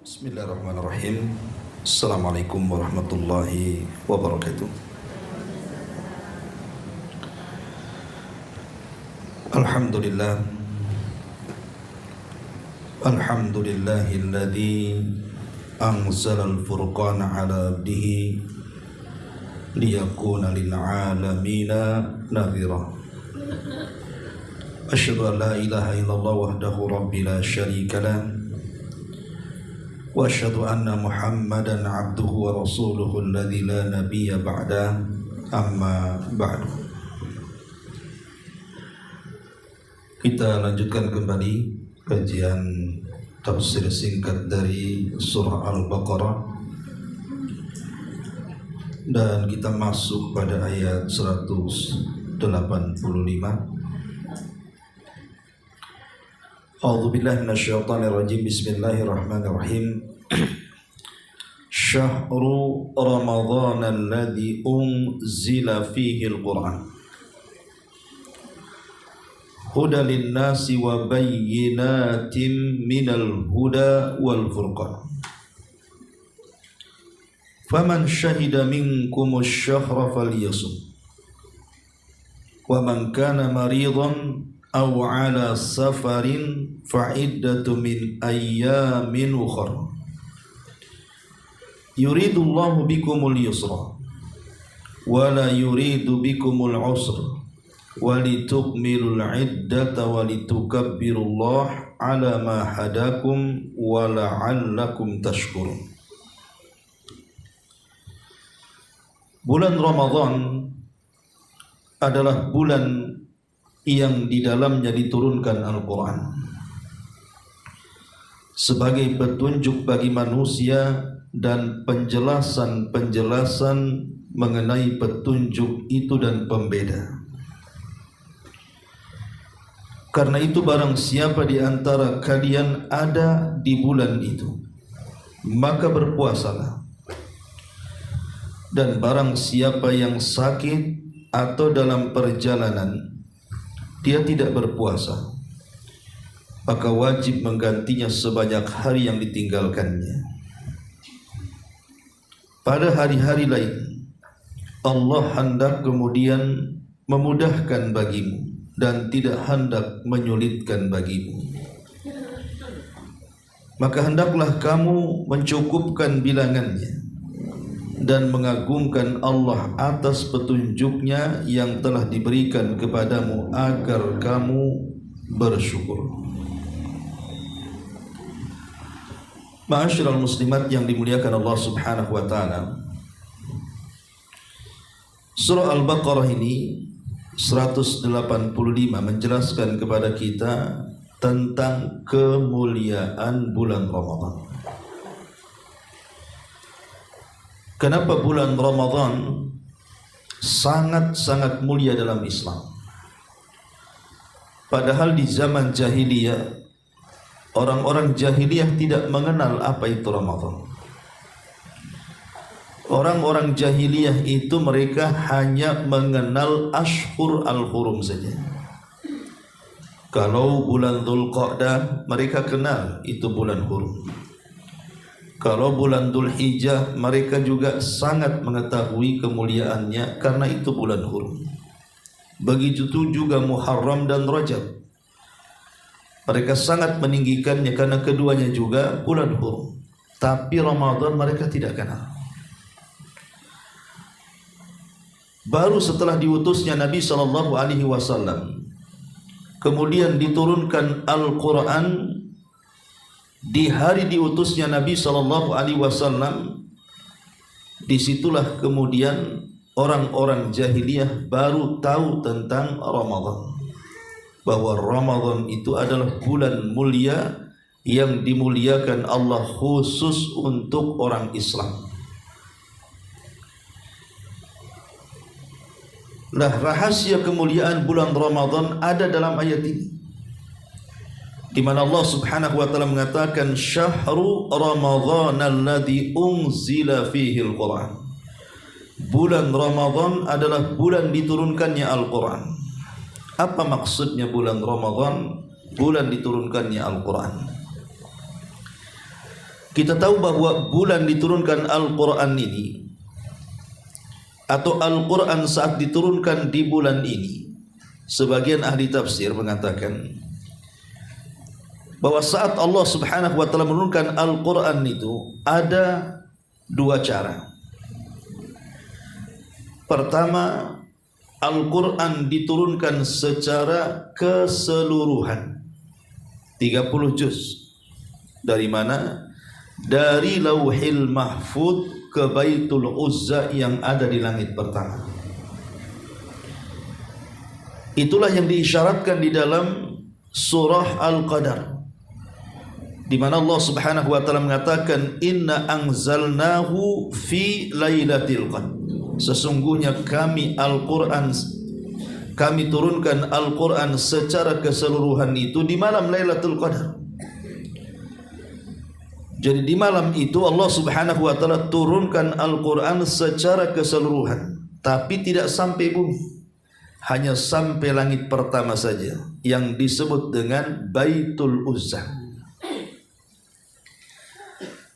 Bismillahirrahmanirrahim. Assalamualaikum warahmatullahi wabarakatuh. Alhamdulillah. Alhamdulillahilladzi anzala al-furqana ala abdihi liyakuna lil alamina nadhira. Asyhadu an la ilaha illallah wahdahu rabbi la syarika lah. Wa asyhadu anna Muhammadan abduhu wa rasuluhu alladzi la nabiyya ba'da, amma ba'du. Kita lanjutkan kembali kajian tafsir singkat dari surah Al-Baqarah, dan kita masuk pada ayat 185. A'udzu billahi minasyaitonir rajim. Bismillahirrahmanirrahim. Syahrul Ramadhan alladzi unzila fihi al-Qur'an hudan lin-nasi wa bayyinatin minal huda wal furqan. Faman syahida minkumus syahra falyasum. Wa man kana maridan aw ala safarin fa'iddatu min ayyamin ukhra. Yuridullahu bikumul yusra wa la yuridu bikumul usra wa litukmilul iddata wa litukabbirullaha ala ma hadakum wa la'allakum tashkurun. Bulan Ramadan adalah bulan yang di dalamnya diturunkan Al-Quran sebagai petunjuk bagi manusia dan penjelasan-penjelasan mengenai petunjuk itu dan pembeda. Karena itu barang siapa di antara kalian ada di bulan itu, maka berpuasalah. Dan barang siapa yang sakit atau dalam perjalanan dia tidak berpuasa, maka wajib menggantinya sebanyak hari yang ditinggalkannya. Pada hari-hari lain Allah hendak kemudian memudahkan bagimu dan tidak hendak menyulitkan bagimu. Maka hendaklah kamu mencukupkan bilangannya dan mengagungkan Allah atas petunjuknya yang telah diberikan kepadamu agar kamu bersyukur. Ma'asyiral muslimat yang dimuliakan Allah Subhanahu wa taala, surah Al-Baqarah ini 185 menjelaskan kepada kita tentang kemuliaan bulan Ramadan. Kenapa bulan Ramadan sangat-sangat mulia dalam Islam? Padahal di zaman jahiliyah, orang-orang jahiliyah tidak mengenal apa itu Ramadan. Orang-orang jahiliyah itu mereka hanya mengenal Ashhur al-Hurum saja. Kalau bulan Dzulqa'dah mereka kenal itu bulan hurum. Kalau bulan Dzulhijjah mereka juga sangat mengetahui kemuliaannya karena itu bulan hurum. Begitu juga Muharram dan Rajab. Mereka sangat meninggikannya karena keduanya juga bulan hurum. Tapi Ramadan mereka tidak kenal. Baru setelah diutusnya Nabi SAW, kemudian diturunkan Al-Quran. Di hari diutusnya Nabi SAW, disitulah kemudian orang-orang jahiliyah baru tahu tentang Ramadan, bahwa Ramadan itu adalah bulan mulia yang dimuliakan Allah khusus untuk orang Islam. Nah, rahasia kemuliaan bulan Ramadan ada dalam ayat ini, di mana Allah Subhanahu wa taala mengatakan Syahrul Ramadhan alladzi unzila fihi al-Qur'an. Bulan Ramadan adalah bulan diturunkannya Al-Qur'an. Apa maksudnya bulan Ramadan? Bulan diturunkannya Al-Qur'an. Kita tahu bahwa bulan diturunkan Al-Quran ini, atau Al-Quran saat diturunkan di bulan ini, sebagian ahli tafsir mengatakan bahwa saat Allah Subhanahu wa taala menurunkan Al-Quran itu ada dua cara. Pertama, Al-Quran diturunkan secara keseluruhan 30 juz. Dari mana? Dari Lauhil Mahfud ke Baitul Uzza yang ada di langit pertama. Itulah yang diisyaratkan di dalam surah Al-Qadar, di mana Allah Subhanahu wa taala mengatakan inna anzalnahu fi lailatul qadr. Sesungguhnya kami turunkan Al-Quran secara keseluruhan itu di malam Lailatul Qadar. Jadi di malam itu Allah Subhanahu wa taala turunkan Al-Quran secara keseluruhan, tapi tidak sampai bumi, hanya sampai langit pertama saja yang disebut dengan Baitul Uzza.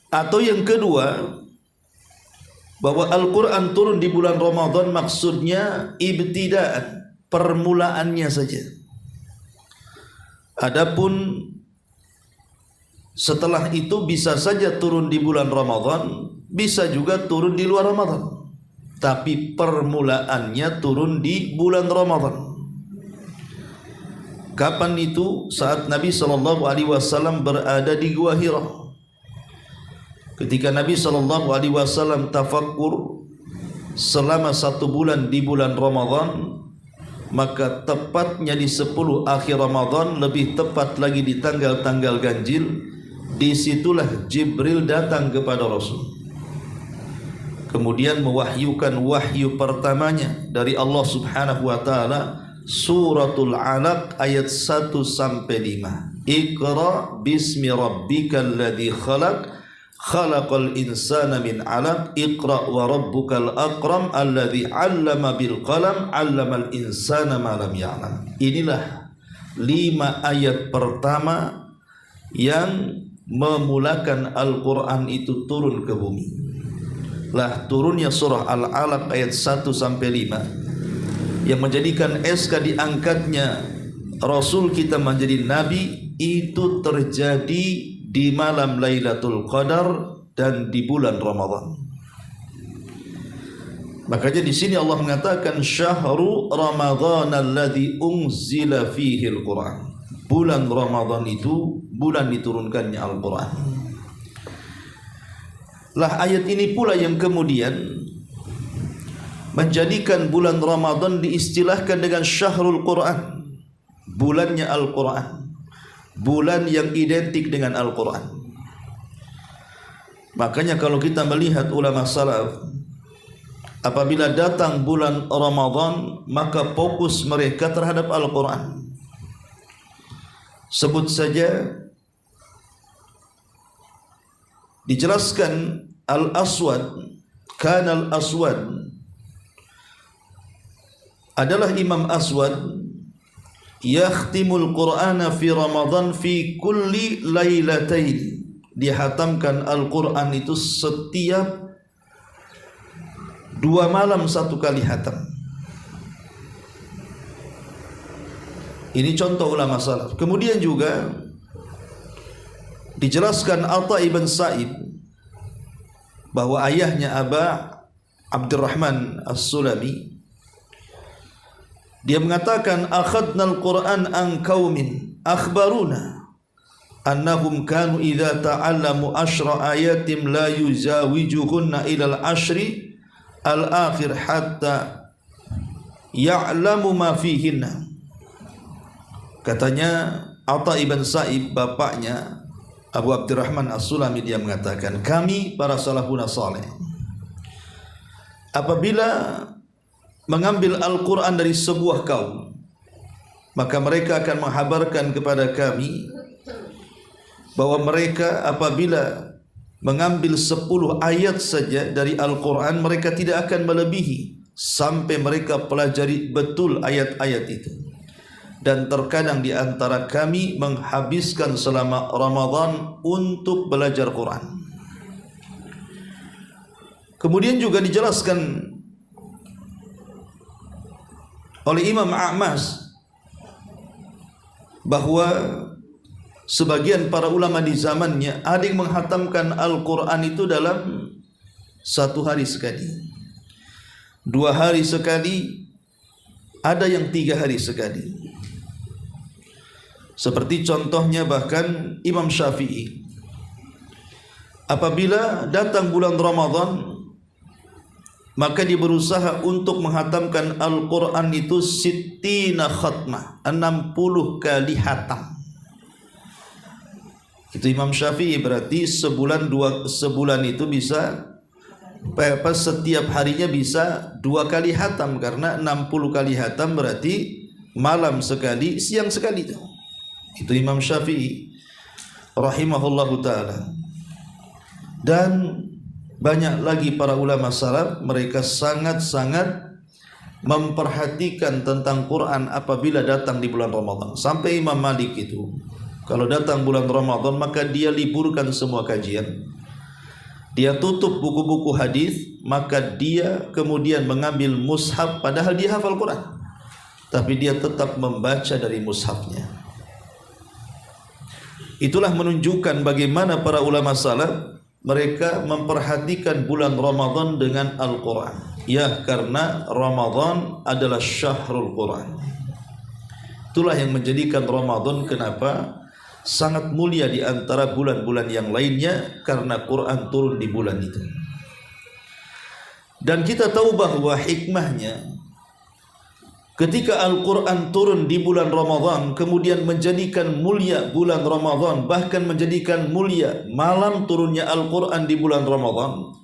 Atau yang kedua, bahwa Al-Quran turun di bulan Ramadan maksudnya ibtidaan, permulaannya saja. Adapun setelah itu bisa saja turun di bulan Ramadan, bisa juga turun di luar Ramadan, tapi permulaannya turun di bulan Ramadan. Kapan itu? Saat Nabi SAW berada di Gua Hira. Ketika Nabi SAW tafakkur selama 1 bulan di bulan Ramadan, maka tepatnya di 10 akhir Ramadan, lebih tepat lagi di tanggal-tanggal ganjil, disitulah Jibril datang kepada Rasul. Kemudian mewahyukan wahyu pertamanya dari Allah Subhanahu wa taala, Suratul Alaq ayat 1 sampai 5. Iqra bismi rabbikal ladzi khalaq khalaqal insana min 'alaq iqra wa rabbukal akram alladzi 'allama bil qalam 'allamal insana ma lam ya'lam. Inilah 5 ayat pertama yang memulakan Al-Quran itu turun ke bumi. Lah turunnya surah Al-Alaq ayat 1 sampai 5 yang menjadikan SK diangkatnya Rasul kita menjadi nabi itu terjadi di malam Lailatul Qadar dan di bulan Ramadan. Makanya di sini Allah mengatakan syahru Ramadhan alladzi unzila fihi al-Quran. Bulan Ramadan itu bulan diturunkannya Al-Quran. Lah ayat ini pula yang kemudian menjadikan bulan Ramadan diistilahkan dengan syahrul Quran, bulannya Al-Quran, bulan yang identik dengan Al-Quran. Makanya kalau kita melihat ulama salaf, apabila datang bulan Ramadan, maka fokus mereka terhadap Al-Quran. Sebut saja, dijelaskan Al-Aswad, kana Al-Aswad adalah Imam Aswad, yakhtimul Qur'ana fi Ramadan fi kulli lailatain. Dihatamkan Al-Quran itu setiap 2 malam 1 kali hatam. Ini contoh ulama salaf. Kemudian juga dijelaskan Atha ibn Sa'ib bahwa ayahnya Aba Abdurrahman As-Sulami, dia mengatakan akhadnal Quran an qaumin akhbaruna annahum kanu idza ta'allamu 10 ayatin la yuzawijuhunna ila al-ashri al-akhir hatta ya'lamu ma fihinna. Katanya Atha ibn Sa'ib, bapaknya Abu Abdurrahman As-Sulami, dia mengatakan kami para salafun saleh apabila mengambil Al-Quran dari sebuah kaum, maka mereka akan menghabarkan kepada kami bahwa mereka apabila mengambil 10 ayat saja dari Al-Quran, mereka tidak akan melebihi sampai mereka pelajari betul ayat-ayat itu. Dan terkadang di antara kami menghabiskan selama Ramadan untuk belajar Quran. Kemudian juga dijelaskan oleh Imam A'mas bahwa sebagian para ulama di zamannya ada yang menghatamkan Al-Quran itu dalam 1 hari sekali, 2 hari sekali, ada yang 3 hari sekali. Seperti contohnya bahkan Imam Syafi'i, apabila datang bulan Ramadan maka dia berusaha untuk menghatamkan Al-Quran itu 60 khatmah, 60 kali hatam. Itu Imam Syafi'i, berarti sebulan itu bisa setiap harinya bisa 2 kali hatam, karena 60 kali hatam berarti malam sekali, siang sekali. Itu Imam Syafi'i rahimahullahu ta'ala. Dan banyak lagi para ulama salaf, mereka sangat-sangat memperhatikan tentang Quran apabila datang di bulan Ramadan. Sampai Imam Malik itu, kalau datang bulan Ramadan maka dia liburkan semua kajian, dia tutup buku-buku hadis, maka dia kemudian mengambil mushaf, padahal dia hafal Quran, tapi dia tetap membaca dari mushafnya. Itulah menunjukkan bagaimana para ulama salaf mereka memperhatikan bulan Ramadan dengan Al-Quran. Ya, karena Ramadan adalah syahrul Quran. Itulah yang menjadikan Ramadan kenapa sangat mulia di antara bulan-bulan yang lainnya, karena Quran turun di bulan itu. Dan kita tahu bahwa hikmahnya, ketika Al-Quran turun di bulan Ramadan, kemudian menjadikan mulia bulan Ramadan, bahkan menjadikan mulia malam turunnya Al-Quran di bulan Ramadan,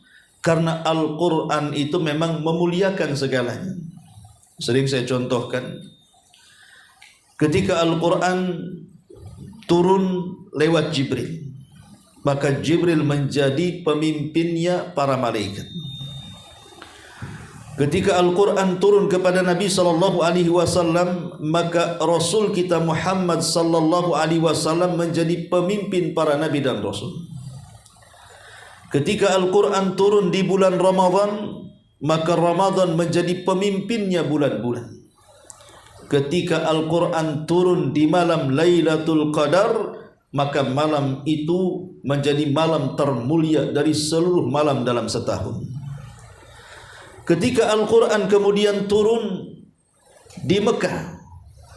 karena Al-Quran itu memang memuliakan segalanya. Sering saya contohkan, ketika Al-Quran turun lewat Jibril, maka Jibril menjadi pemimpinnya para malaikat. Ketika Al-Quran turun kepada Nabi SAW, maka Rasul kita Muhammad SAW menjadi pemimpin para Nabi dan Rasul. Ketika Al-Quran turun di bulan Ramadan, maka Ramadan menjadi pemimpinnya bulan-bulan. Ketika Al-Quran turun di malam Lailatul Qadar, maka malam itu menjadi malam termulia dari seluruh malam dalam setahun. Ketika Al-Quran kemudian turun di Mekah,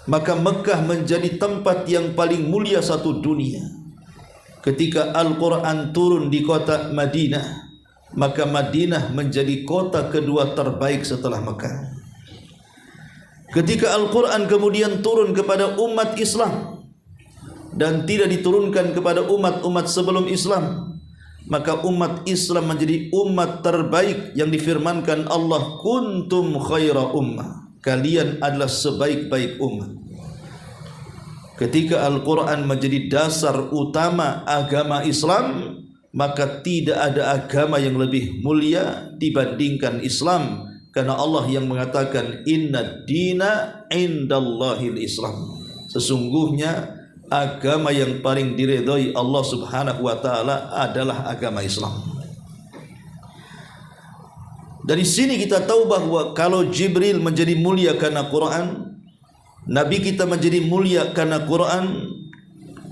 maka Mekah menjadi tempat yang paling mulia satu dunia. Ketika Al-Quran turun di kota Madinah, maka Madinah menjadi kota kedua terbaik setelah Mekah. Ketika Al-Quran kemudian turun kepada umat Islam dan tidak diturunkan kepada umat-umat sebelum Islam, maka umat Islam menjadi umat terbaik yang difirmankan Allah, kuntum khaira ummah, kalian adalah sebaik-baik umat. Ketika Al-Quran menjadi dasar utama agama Islam, maka tidak ada agama yang lebih mulia dibandingkan Islam, karena Allah yang mengatakan inna dina indallahil Islam, sesungguhnya agama yang paling diridhai Allah Subhanahu wa taala adalah agama Islam. Dari sini kita tahu bahwa kalau Jibril menjadi mulia karena Quran, Nabi kita menjadi mulia karena Quran,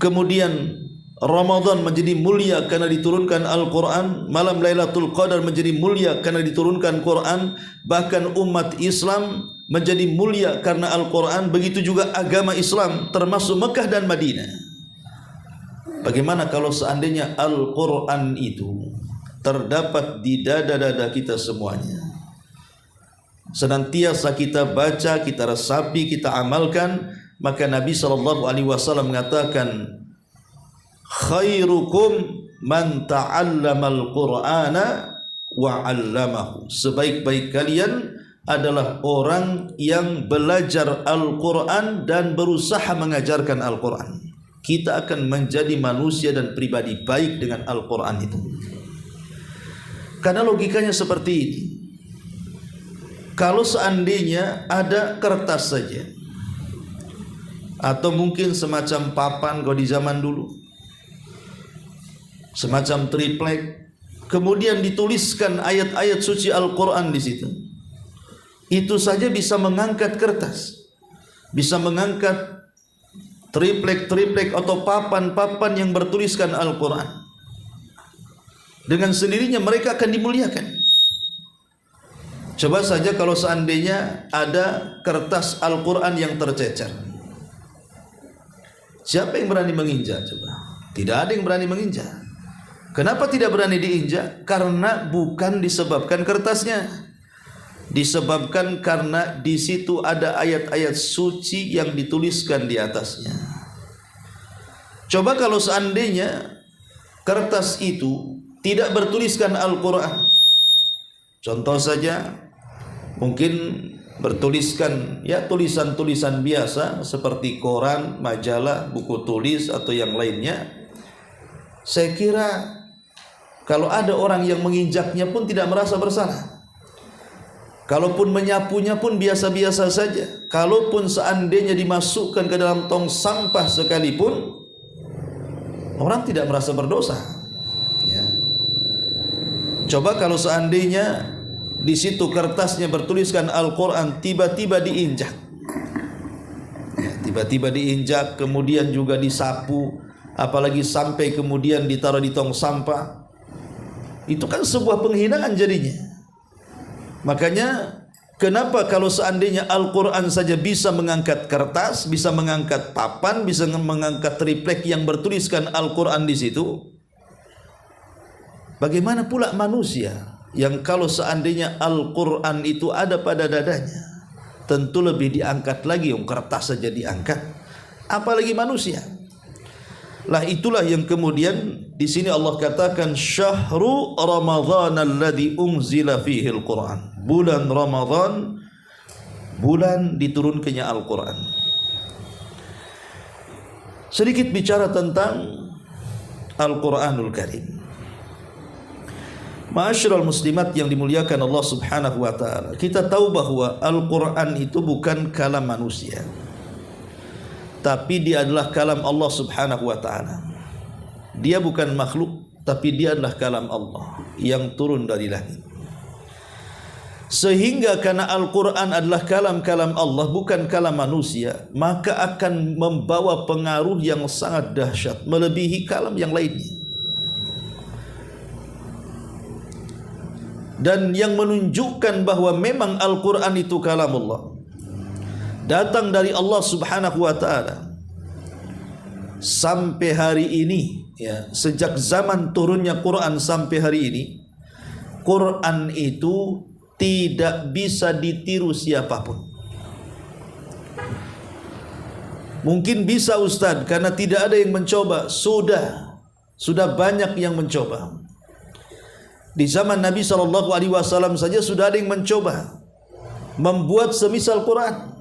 kemudian Ramadan menjadi mulia karena diturunkan Al-Quran, malam Lailatul Qadar menjadi mulia karena diturunkan Quran, bahkan umat Islam menjadi mulia karena Al-Quran, begitu juga agama Islam termasuk Mekah dan Madinah. Bagaimana kalau seandainya Al-Quran itu terdapat di dada-dada kita semuanya, senantiasa kita baca, kita resapi, kita amalkan, maka Nabi SAW mengatakan, khairukum man ta'allamal Qur'ana wa 'allamahu, sebaik-baik kalian adalah orang yang belajar Al-Quran dan berusaha mengajarkan Al-Quran. Kita akan menjadi manusia dan pribadi baik dengan Al-Quran itu. Karena logikanya seperti ini. Kalau seandainya ada kertas saja, atau mungkin semacam papan kalau di zaman dulu, semacam triplek, kemudian dituliskan ayat-ayat suci Al-Quran di situ, itu saja bisa mengangkat kertas, bisa mengangkat triplek atau papan yang bertuliskan Al-Quran. Dengan sendirinya mereka akan dimuliakan. Coba saja kalau seandainya ada kertas Al-Quran yang tercecer, siapa yang berani menginjak? Coba, tidak ada yang berani menginjak. Kenapa tidak berani diinjak? Karena bukan disebabkan kertasnya, disebabkan karena di situ ada ayat-ayat suci yang dituliskan di atasnya. Coba kalau seandainya kertas itu tidak bertuliskan Al-Quran, contoh saja mungkin bertuliskan ya tulisan-tulisan biasa seperti koran, majalah, buku tulis atau yang lainnya, saya kira kalau ada orang yang menginjaknya pun tidak merasa bersalah. Kalaupun menyapunya pun biasa-biasa saja. Kalaupun seandainya dimasukkan ke dalam tong sampah sekalipun, orang tidak merasa berdosa. Ya. Coba kalau seandainya di situ kertasnya bertuliskan Al-Quran, tiba-tiba diinjak, ya, tiba-tiba diinjak, kemudian juga disapu, apalagi sampai kemudian ditaruh di tong sampah, itu kan sebuah penghinaan jadinya. Makanya kenapa kalau seandainya Al-Quran saja bisa mengangkat kertas, bisa mengangkat papan, bisa mengangkat triplek yang bertuliskan Al-Quran di situ, bagaimana pula manusia yang kalau seandainya Al-Quran itu ada pada dadanya, tentu lebih diangkat lagi. Kertas saja diangkat, apalagi manusia. Lah itulah yang kemudian di sini Allah katakan syahru Ramadhan alladzi unzila fihi al-Quran. Bulan Ramadhan, bulan diturunkannya Al-Quran. Sedikit bicara tentang Al-Quranul Karim. Ma'asyiral muslimat yang dimuliakan Allah Subhanahu wa taala, kita tahu bahwa Al-Quran itu bukan kalam manusia, tapi dia adalah kalam Allah Subhanahu wa taala. Dia bukan makhluk, tapi dia adalah kalam Allah yang turun dari langit. Sehingga karena Al-Quran adalah kalam-kalam Allah, bukan kalam manusia, maka akan membawa pengaruh yang sangat dahsyat, melebihi kalam yang lainnya. Dan yang menunjukkan bahwa memang Al-Quran itu kalam Allah, datang dari Allah Subhanahu wa ta'ala, sampai hari ini, ya, sejak zaman turunnya Quran sampai hari ini, Quran itu tidak bisa ditiru siapapun. Mungkin bisa Ustaz, karena tidak ada yang mencoba. Sudah banyak yang mencoba. Di zaman Nabi SAW saja sudah ada yang mencoba membuat semisal Quran,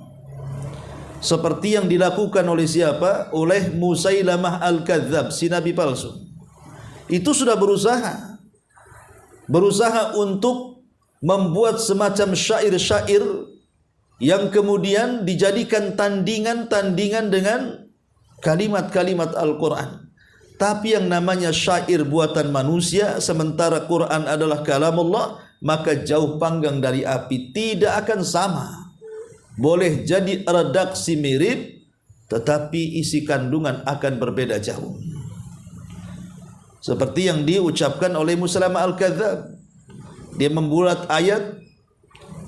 seperti yang dilakukan oleh siapa? Oleh Musailamah Al-Kadzab, si nabi palsu. Itu sudah berusaha untuk membuat semacam syair-syair yang kemudian dijadikan tandingan dengan kalimat-kalimat Al-Quran. Tapi yang namanya syair buatan manusia, sementara Quran adalah kalam Allah, maka jauh panggang dari api, tidak akan sama. Boleh jadi redaksi mirip, tetapi isi kandungan akan berbeda jauh. Seperti yang diucapkan oleh Musailamah Al-Kadzab. Dia membuat ayat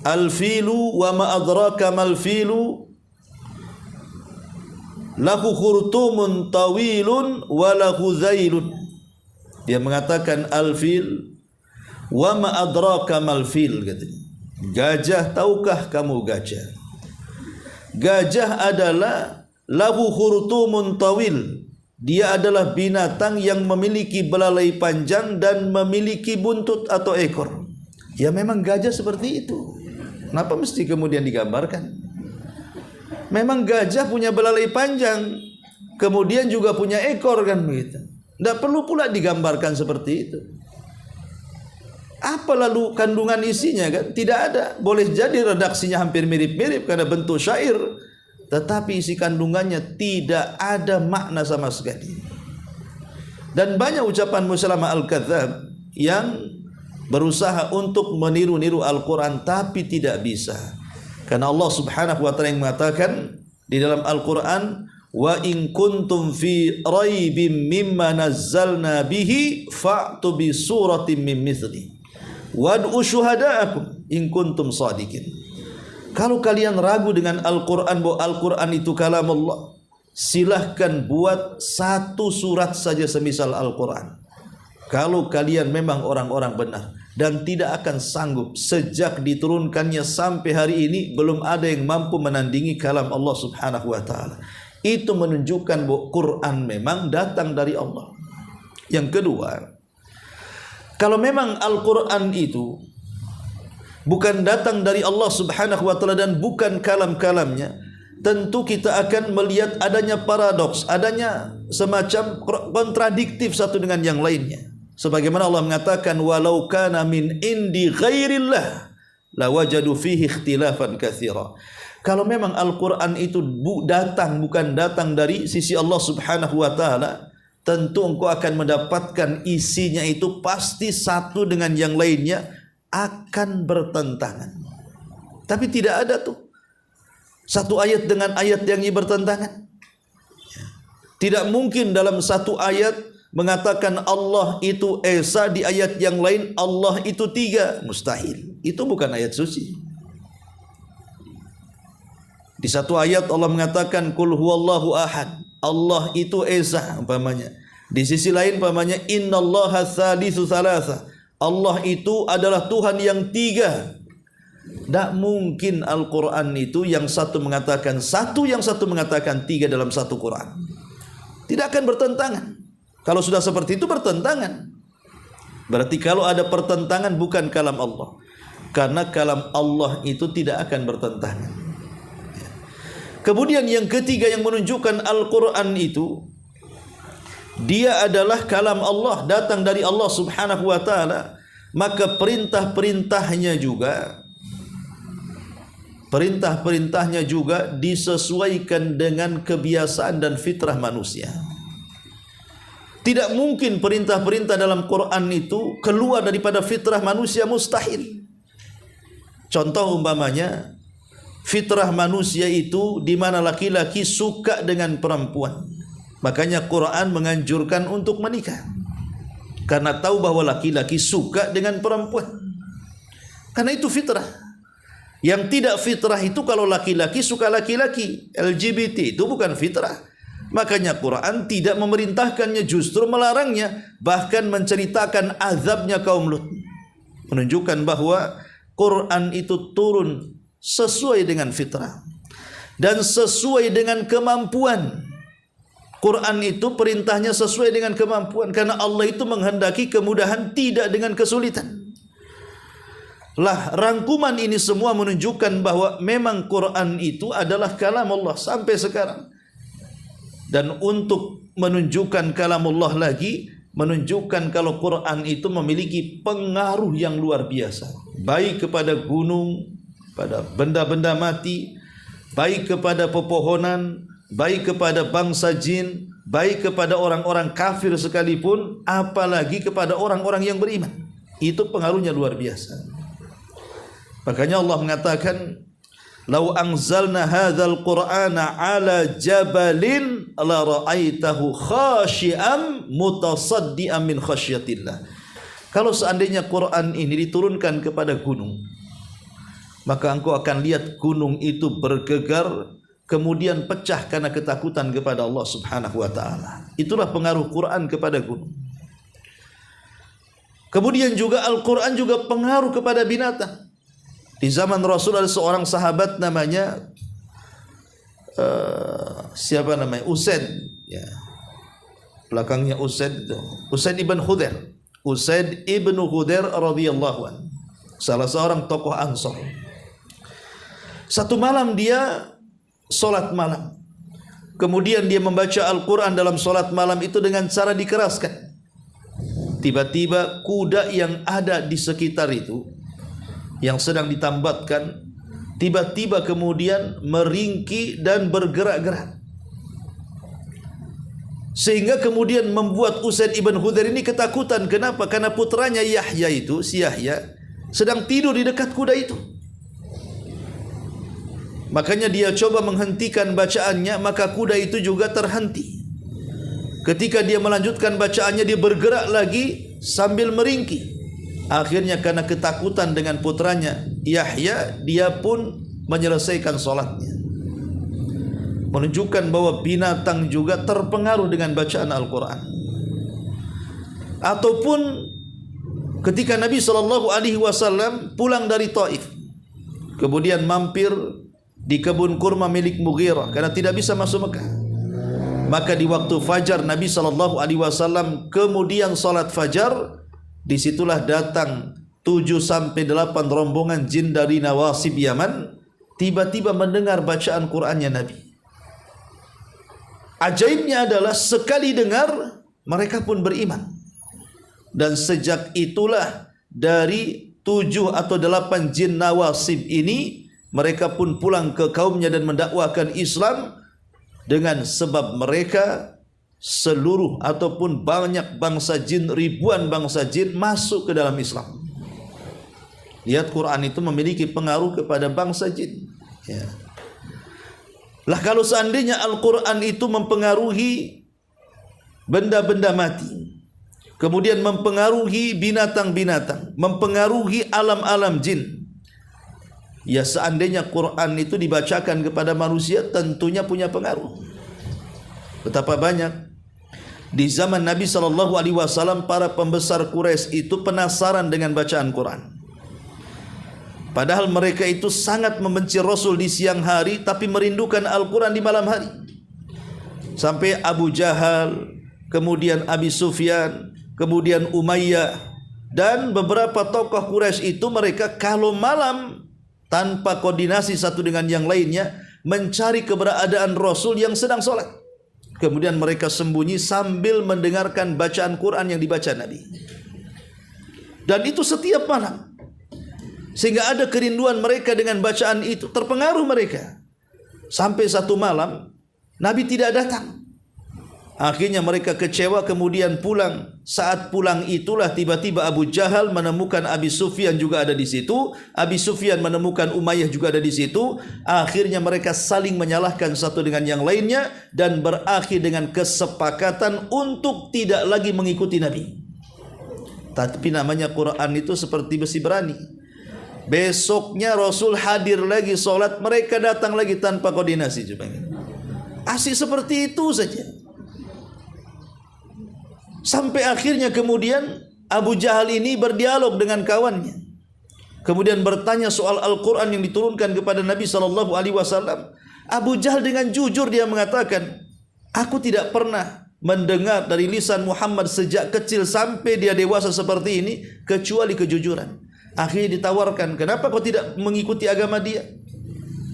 al-filu wa ma adraka mal filu lahu khurtumun tawilun wa lahu zailun. Dia mengatakan al-fil wa ma adraka mal fil, katanya. Gajah, tahukah kamu gajah? Gajah adalah lahu khurtumun tawil. Dia adalah binatang yang memiliki belalai panjang dan memiliki buntut atau ekor. Ya memang gajah seperti itu. Kenapa mesti kemudian digambarkan? Memang gajah punya belalai panjang, kemudian juga punya ekor, kan begitu. Tidak perlu pula digambarkan seperti itu. Apa lalu kandungan isinya, kan? Tidak ada. Boleh jadi redaksinya hampir mirip-mirip karena bentuk syair, tetapi isi kandungannya tidak ada makna sama sekali. Dan banyak ucapan Musailamah Al-Kadzab yang berusaha untuk meniru-niru Al-Quran, tapi tidak bisa. Karena Allah Subhanahu wa ta'ala yang mengatakan di dalam Al-Quran, wa in kuntum fi raibim mimma nazzalna bihi fa'tu bi suratin min mithli wad'u syuhada'akum in kuntum shadiqin. Kalau kalian ragu dengan Al-Quran bahwa Al-Quran itu kalam Allah, silahkan buat satu surat saja semisal Al-Quran. Kalau kalian memang orang-orang benar, dan tidak akan sanggup, sejak diturunkannya sampai hari ini belum ada yang mampu menandingi kalam Allah Subhanahu wa ta'ala. Itu menunjukkan bahwa Quran memang datang dari Allah. Yang kedua, kalau memang Al-Quran itu bukan datang dari Allah Subhanahu wa ta'ala dan bukan kalam-kalamnya, tentu kita akan melihat adanya paradoks, adanya semacam kontradiktif satu dengan yang lainnya. Sebagaimana Allah mengatakan, walau kana min indi ghairillah lawajadu fihi ikhtilafan katsira. Kalau memang Al-Quran itu bukan datang dari sisi Allah Subhanahu wa ta'ala, tentu engkau akan mendapatkan isinya itu pasti satu dengan yang lainnya akan bertentangan. Tapi tidak ada tuh satu ayat dengan ayat yang bertentangan. Tidak mungkin dalam satu ayat mengatakan Allah itu Esa, di ayat yang lain Allah itu 3. Mustahil. Itu bukan ayat suci. Di satu ayat Allah mengatakan Qul huwallahu ahad, Allah itu Esa umpamanya. Di sisi lain umpamanya innallaha tsalitsu tsalatsa, Allah itu adalah Tuhan yang 3. Tak mungkin Al-Quran itu yang satu mengatakan satu, yang satu mengatakan 3 dalam satu Quran. Tidak akan bertentangan. Kalau sudah seperti itu bertentangan, berarti kalau ada pertentangan bukan kalam Allah. Karena kalam Allah itu tidak akan bertentangan. Kemudian yang ketiga yang menunjukkan Al-Quran itu dia adalah kalam Allah, datang dari Allah Subhanahu wa ta'ala, maka perintah-perintahnya juga disesuaikan dengan kebiasaan dan fitrah manusia. Tidak mungkin perintah-perintah dalam Quran itu keluar daripada fitrah manusia, mustahil. Contoh umpamanya, fitrah manusia itu di mana laki-laki suka dengan perempuan. Makanya Quran menganjurkan untuk menikah. Karena tahu bahwa laki-laki suka dengan perempuan. Karena itu fitrah. Yang tidak fitrah itu kalau laki-laki suka laki-laki, LGBT itu bukan fitrah. Makanya Quran tidak memerintahkannya, justru melarangnya, bahkan menceritakan azabnya kaum Lut. Menunjukkan bahwa Quran itu turun sesuai dengan fitrah dan sesuai dengan kemampuan. Quran itu perintahnya sesuai dengan kemampuan, karena Allah itu menghendaki kemudahan, tidak dengan kesulitan. Lah, rangkuman ini semua menunjukkan bahwa memang Quran itu adalah kalam Allah sampai sekarang. Dan untuk menunjukkan kalamullah lagi, menunjukkan kalau Quran itu memiliki pengaruh yang luar biasa, baik kepada gunung, pada benda-benda mati, baik kepada pepohonan, baik kepada bangsa jin, baik kepada orang-orang kafir sekalipun, apalagi kepada orang-orang yang beriman. Itu pengaruhnya luar biasa. Makanya Allah mengatakan, "Lau anzalna hadzal Qur'ana 'ala jabalin la ra'aitahu khashi'an mutasaddian min khasyatillah." Kalau seandainya Quran ini diturunkan kepada gunung, maka engkau akan lihat gunung itu bergegar, kemudian pecah karena ketakutan kepada Allah Subhanahu wa ta'ala. Itulah pengaruh Quran kepada gunung. Kemudian juga Al-Quran juga pengaruh kepada binatang. Di zaman Rasul ada seorang sahabat namanya Usaid, ya. Belakangnya Usaid itu Usaid ibn Khudair. Usaid ibn Khudair radhiyallahu anhu, salah seorang tokoh Ansar. Satu malam dia solat malam. Kemudian dia membaca Al-Quran dalam solat malam itu dengan cara dikeraskan. Tiba-tiba kuda yang ada di sekitar itu, yang sedang ditambatkan, tiba-tiba kemudian meringki dan bergerak-gerak. Sehingga kemudian membuat Usaid ibn Hudayr ini ketakutan. Kenapa? Karena putranya Yahya itu, si Yahya, sedang tidur di dekat kuda itu. Makanya dia coba menghentikan bacaannya, maka kuda itu juga terhenti. Ketika dia melanjutkan bacaannya, dia bergerak lagi sambil meringkih. Akhirnya karena ketakutan dengan putranya Yahya, dia pun menyelesaikan solatnya. Menunjukkan bahwa binatang juga terpengaruh dengan bacaan Al-Quran. Ataupun ketika Nabi SAW pulang dari Taif, kemudian mampir di kebun kurma milik Mughirah karena tidak bisa masuk Mekah, maka di waktu fajar Nabi SAW kemudian salat fajar. Disitulah datang 7-8 rombongan jin dari Nawasib Yaman, tiba-tiba mendengar bacaan Qur'annya Nabi. Ajaibnya adalah sekali dengar mereka pun beriman. Dan sejak itulah dari 7 atau 8 jin Nawasib ini, mereka pun pulang ke kaumnya dan mendakwakan Islam. Dengan sebab mereka seluruh ataupun banyak bangsa jin, ribuan bangsa jin masuk ke dalam Islam. Lihat, Quran itu memiliki pengaruh kepada bangsa jin, ya. Lah kalau seandainya Al-Quran itu mempengaruhi benda-benda mati, kemudian mempengaruhi binatang-binatang, mempengaruhi alam-alam jin, ya seandainya Quran itu dibacakan kepada manusia, tentunya punya pengaruh. Betapa banyak di zaman Nabi SAW para pembesar Quraisy itu penasaran dengan bacaan Quran. Padahal mereka itu sangat membenci Rasul di siang hari, tapi merindukan Al-Quran di malam hari. Sampai Abu Jahal, kemudian Abi Sufyan, kemudian Umayyah, dan beberapa tokoh Quraisy itu mereka kalau malam tanpa koordinasi satu dengan yang lainnya mencari keberadaan Rasul yang sedang sholat. Kemudian mereka sembunyi sambil mendengarkan bacaan Quran yang dibaca Nabi. Dan itu setiap malam. Sehingga ada kerinduan mereka dengan bacaan itu, terpengaruh mereka. Sampai satu malam Nabi tidak datang. Akhirnya mereka kecewa, kemudian pulang. Saat pulang itulah tiba-tiba Abu Jahal menemukan Abi Sufyan juga ada di situ. Abi Sufyan menemukan Umayyah juga ada di situ. Akhirnya mereka saling menyalahkan satu dengan yang lainnya dan berakhir dengan kesepakatan untuk tidak lagi mengikuti Nabi. Tapi namanya Quran itu seperti besi berani. Besoknya Rasul hadir lagi sholat, mereka datang lagi tanpa koordinasi. Asik seperti itu saja. Sampai akhirnya kemudian Abu Jahal ini berdialog dengan kawannya, kemudian bertanya soal Al-Quran yang diturunkan kepada Nabi SAW. Abu Jahal dengan jujur dia mengatakan, aku tidak pernah mendengar dari lisan Muhammad sejak kecil sampai dia dewasa seperti ini kecuali kejujuran. Akhirnya ditawarkan, kenapa kau tidak mengikuti agama dia?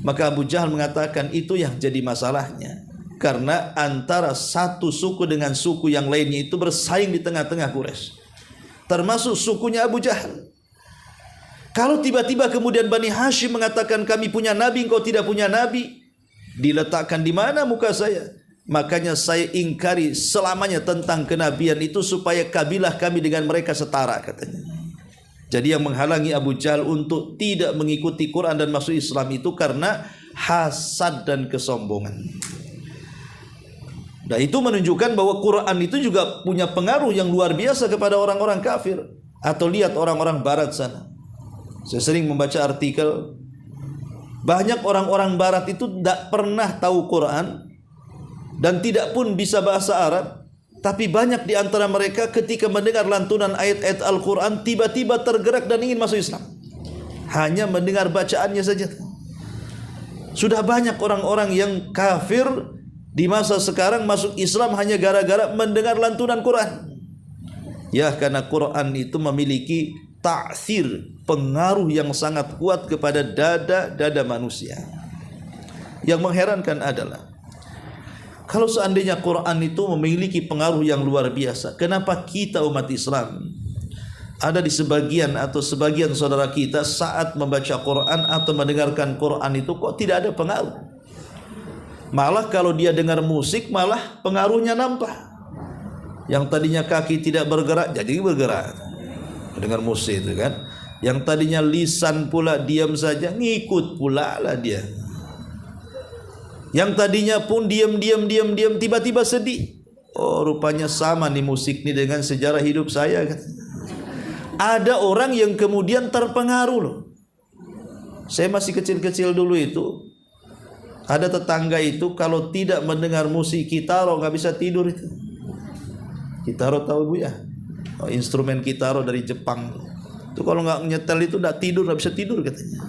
Maka Abu Jahal mengatakan, itu yang jadi masalahnya. Karena antara satu suku dengan suku yang lainnya itu bersaing di tengah-tengah Quraisy, termasuk sukunya Abu Jahal. Kalau tiba-tiba kemudian Bani Hashim mengatakan kami punya nabi, engkau tidak punya nabi, diletakkan di mana muka saya? Makanya saya ingkari selamanya tentang kenabian itu supaya kabilah kami dengan mereka setara, katanya. Jadi yang menghalangi Abu Jahal untuk tidak mengikuti Quran dan masuk Islam itu karena hasad dan kesombongan. Nah, itu menunjukkan bahwa Quran itu juga punya pengaruh yang luar biasa kepada orang-orang kafir. Atau lihat orang-orang barat sana. Saya sering membaca artikel, banyak orang-orang barat itu tidak pernah tahu Quran dan tidak pun bisa bahasa Arab. Tapi banyak di antara mereka ketika mendengar lantunan ayat-ayat Al-Quran tiba-tiba tergerak dan ingin masuk Islam. Hanya mendengar bacaannya saja. Sudah banyak orang-orang yang kafir di masa sekarang masuk Islam hanya gara-gara mendengar lantunan Quran. Ya, karena Quran itu memiliki ta'thir, pengaruh yang sangat kuat kepada dada manusia. Yang mengherankan adalah kalau seandainya Quran itu memiliki pengaruh yang luar biasa, kenapa kita umat Islam ada di sebagian atau sebagian saudara kita saat membaca Quran atau mendengarkan Quran itu kok tidak ada pengaruh? Malah kalau dia dengar musik malah pengaruhnya nampak. Yang tadinya kaki tidak bergerak jadi bergerak dengar musik itu kan. Yang tadinya lisan pula diam saja ngikut pula lah dia. Yang tadinya pun diam tiba-tiba sedih. Oh, rupanya sama nih musik nih dengan sejarah hidup saya kan. Ada orang yang kemudian terpengaruh loh. Saya masih kecil-kecil dulu itu, ada tetangga itu kalau tidak mendengar musik kitaro nggak bisa tidur itu. Kitaro tahu Bu ya? Oh, instrumen kitaro dari Jepang. Itu kalau nggak nyetel itu nggak tidur, nggak bisa tidur katanya.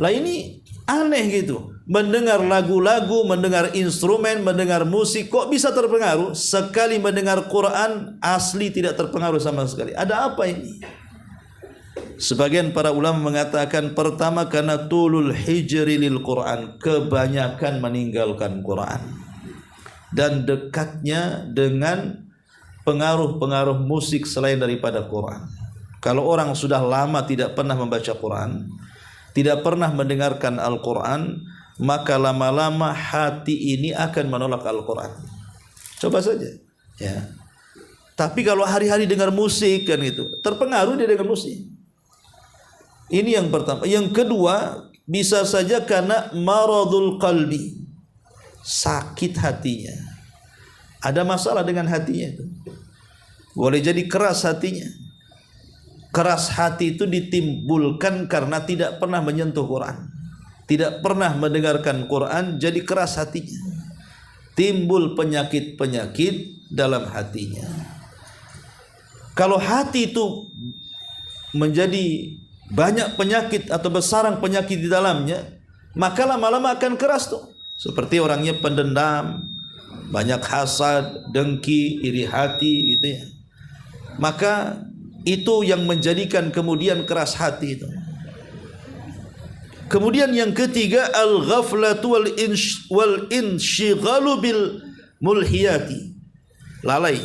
Lah ini aneh gitu. Mendengar lagu-lagu, mendengar instrumen, mendengar musik kok bisa terpengaruh? Sekali mendengar Quran asli tidak terpengaruh sama sekali. Ada apa ini? Sebagian para ulama mengatakan pertama karena tulul hijri lil Quran, kebanyakan meninggalkan Quran dan dekatnya dengan pengaruh-pengaruh musik selain daripada Quran. Kalau orang sudah lama tidak pernah membaca Quran, tidak pernah mendengarkan Al-Quran, maka lama-lama hati ini akan menolak Al-Quran. Coba saja ya. Tapi kalau hari-hari dengar musik kan itu, terpengaruh dia dengan musik. Ini yang pertama. Yang kedua, bisa saja karena maradul qalbi, sakit hatinya. Ada masalah dengan hatinya itu. Boleh jadi keras hatinya. Keras hati itu ditimbulkan karena tidak pernah menyentuh Quran, tidak pernah mendengarkan Quran, jadi keras hatinya. Timbul penyakit-penyakit dalam hatinya. Kalau hati itu menjadi banyak penyakit atau bersarang penyakit di dalamnya, maka lama-lama akan keras tuh. Seperti orangnya pendendam, banyak hasad, dengki, iri hati gitu ya. Maka itu yang menjadikan kemudian keras hati itu. Kemudian yang ketiga, al-ghaflatu wal inshighalu bil mulhiyati. Lalai.